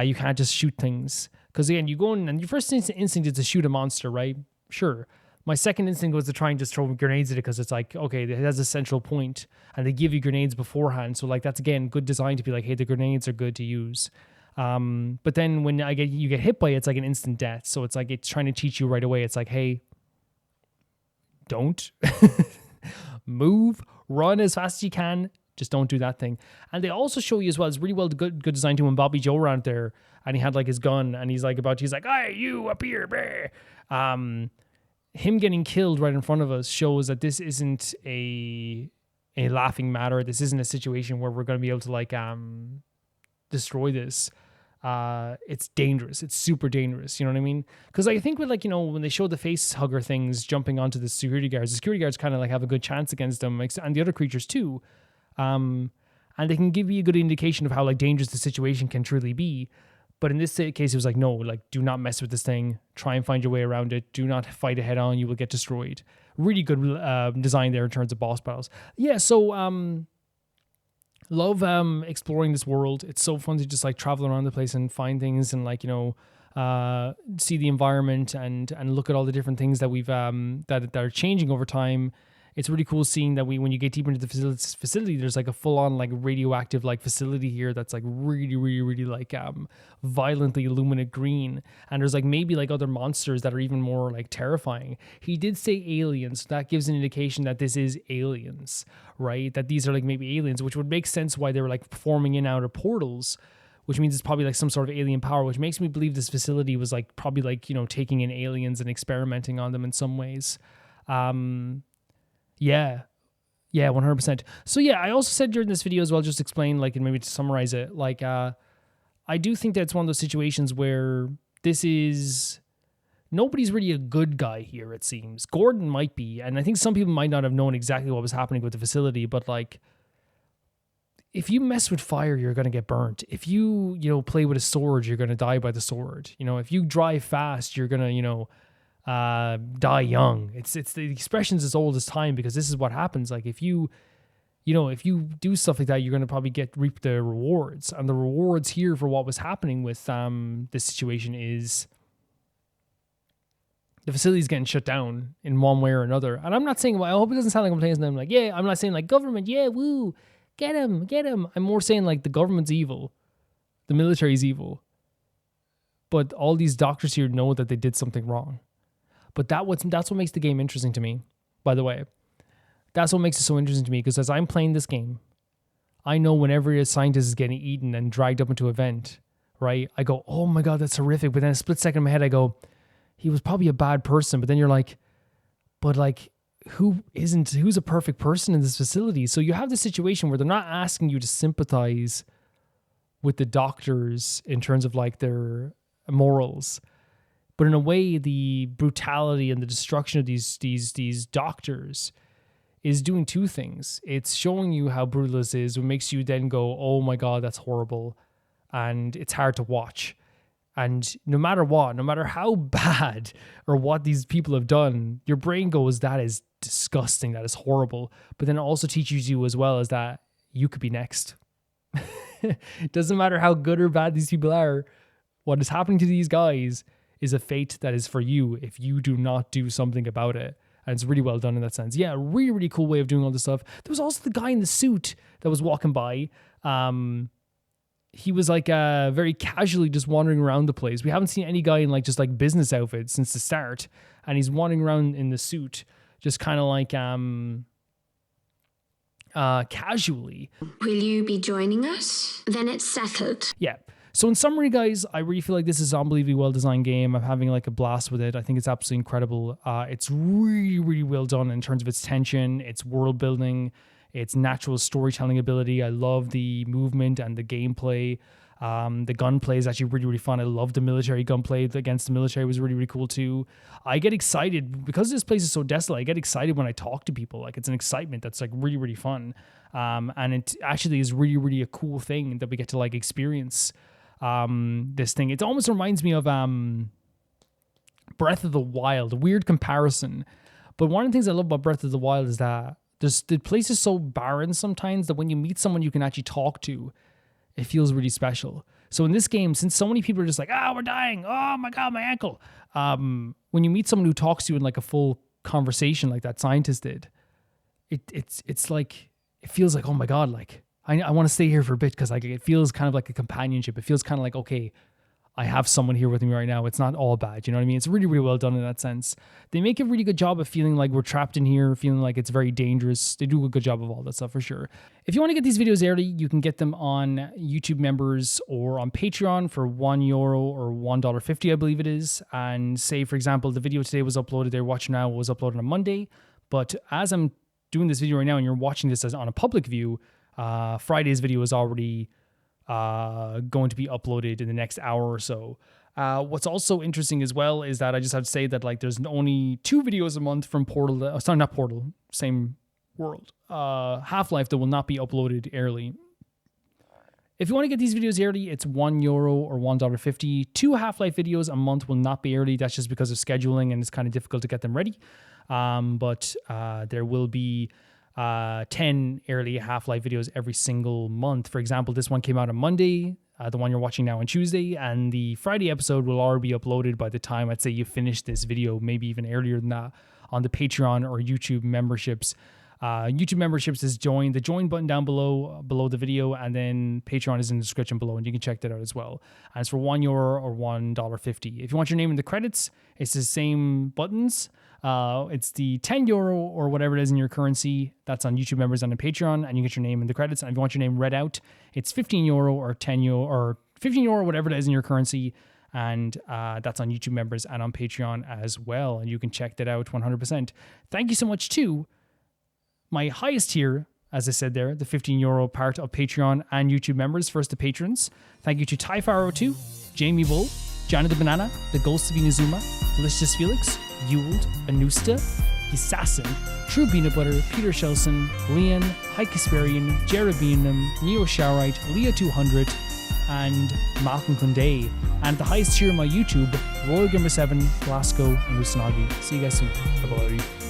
You can't just shoot things. Because again, you go in and your first instinct is to shoot a monster, right? Sure. My second instinct was to try and just throw grenades at it because it's like, okay, it has a central point and they give you grenades beforehand. So like that's again, good design to be like, hey, the grenades are good to use. But then when you get hit by it, it's like an instant death. So it's like, it's trying to teach you right away. It's like, hey, don't move, run as fast as you can. Just don't do that thing. And they also show you as well, it's really good design to when Bobby Joe ran there and he had like his gun and he's like, hey, you up here, bruh. Him getting killed right in front of us shows that this isn't a laughing matter. This isn't a situation where we're going to be able to like, destroy this. It's dangerous. It's super dangerous. You know what I mean? Because I think with like, when they show the face hugger things jumping onto the security guards kind of like have a good chance against them, and the other creatures too. And they can give you a good indication of how like dangerous the situation can truly be. But in this case, it was like, no, like do not mess with this thing. Try and find your way around it. Do not fight it head on. You will get destroyed. Really good design there in terms of boss battles. Yeah. So, love exploring this world. It's so fun to just like travel around the place and find things and like see the environment and look at all the different things that we've that are changing over time. It's really cool seeing that when you get deeper into the facility, there's like a full on like radioactive like facility here that's like really, really, really like violently luminant green. And there's like maybe like other monsters that are even more like terrifying. He did say aliens. So that gives an indication that this is aliens, right? That these are like maybe aliens, which would make sense why they were like forming in outer portals, which means it's probably like some sort of alien power, which makes me believe this facility was like probably like, taking in aliens and experimenting on them in some ways. Yeah, 100%. So yeah, I also said during this video as well, just explain like, and maybe to summarize it, like, I do think that it's one of those situations where this is nobody's really a good guy here, it seems. Gordon might be, and I think some people might not have known exactly what was happening with the facility, but like, if you mess with fire, you're going to get burnt. If you, play with a sword, you're going to die by the sword. If you drive fast, you're going to, die young. It's the expression's as old as time, because this is what happens. Like if you do stuff like that, you're going to probably reap the rewards. And the rewards here for what was happening with this situation is the facility's getting shut down in one way or another. And I'm not saying, well, I hope it doesn't sound like I'm saying them like, yeah, I'm not saying like government, yeah, woo, get him. I'm more saying like the government's evil, the military's evil. But all these doctors here know that they did something wrong. But that's what makes the game interesting to me, by the way. That's what makes it so interesting to me, because as I'm playing this game, I know whenever a scientist is getting eaten and dragged up into a vent, right? I go, oh my God, that's horrific. But then a split second in my head, I go, he was probably a bad person. But then you're like, but like, who's a perfect person in this facility? So you have this situation where they're not asking you to sympathize with the doctors in terms of like their morals. But in a way, the brutality and the destruction of these doctors is doing two things. It's showing you how brutal this is. It makes you then go, oh my God, that's horrible. And it's hard to watch. And no matter what, no matter how bad or what these people have done, your brain goes, that is disgusting. That is horrible. But then it also teaches you as well as that you could be next. It doesn't matter how good or bad these people are. What is happening to these guys is a fate that is for you if you do not do something about it. And it's really well done in that sense. Yeah, really, really cool way of doing all this stuff. There was also the guy in the suit that was walking by. He was like very casually just wandering around the place. We haven't seen any guy in like just like business outfits since the start. And he's wandering around in the suit, just kind of like casually. Will you be joining us? Then it's settled. Yeah. So in summary, guys, I really feel like this is an unbelievably well-designed game. I'm having like a blast with it. I think it's absolutely incredible. It's really, really well done in terms of its tension, its world building, its natural storytelling ability. I love the movement and the gameplay. The gunplay is actually really, really fun. I love the military gunplay against the military was really, really cool too. I get excited because this place is so desolate. I get excited when I talk to people. Like it's an excitement that's like really, really fun. And it actually is really, really a cool thing that we get to like experience this thing. It almost reminds me of Breath of the Wild, a weird comparison. But one of the things I love about Breath of the Wild is that the place is so barren sometimes that when you meet someone you can actually talk to, it feels really special. So in this game, since so many people are just like, we're dying, oh my God, my ankle. When you meet someone who talks to you in like a full conversation like that scientist did, it's like, it feels like, oh my God, like I want to stay here for a bit because like it feels kind of like a companionship. It feels kind of like, okay, I have someone here with me right now. It's not all bad. You know what I mean? It's really, really well done in that sense. They make a really good job of feeling like we're trapped in here, feeling like it's very dangerous. They do a good job of all that stuff for sure. If you want to get these videos early, you can get them on YouTube members or on Patreon for €1 or $1.50, I believe it is. And say, for example, the video today was uploaded, they're watching now, was uploaded on Monday. But as I'm doing this video right now and you're watching this as on a public view, Friday's video is already going to be uploaded in the next hour or so. What's also interesting as well is that I just have to say that like there's only 2 videos a month from Portal, sorry, not Portal, same world, Half-Life that will not be uploaded early. If you want to get these videos early, it's €1 or $1.50. 2 Half-Life videos a month will not be early. That's just because of scheduling and it's kind of difficult to get them ready. But there will be 10 early Half-Life videos every single month. For example, this one came out on Monday, the one you're watching now on Tuesday, and the Friday episode will already be uploaded by the time I'd say you finish this video, maybe even earlier than that, on the Patreon or YouTube memberships. YouTube memberships is the join button down below the video, and then Patreon is in the description below, and you can check that out as well. And it's for €1 or $1.50. If you want your name in the credits, it's the same buttons. It's the €10 or whatever it is in your currency. That's on YouTube members and on Patreon, and you get your name in the credits. And if you want your name read out, it's €15 or €10 or €15 or whatever it is in your currency. And that's on YouTube members and on Patreon as well. And you can check that out 100%. Thank you so much to my highest tier, as I said there, the €15 part of Patreon and YouTube members. First, the patrons. Thank you to Typharo2, Jamie Bull, Johnny the Banana, the Ghost of Inazuma, Felicitas Felix, Ewald, Anusta, Assassin, True Peanut Butter, Peter Shelson, Leon, High Kasperian, Jerabinum, Neo Showerite, Leah 200, and Malcolm Kunde. And the highest tier on my YouTube, Royal Gamer 7, Glasgow, and Usanagi. See you guys soon. Bye-bye.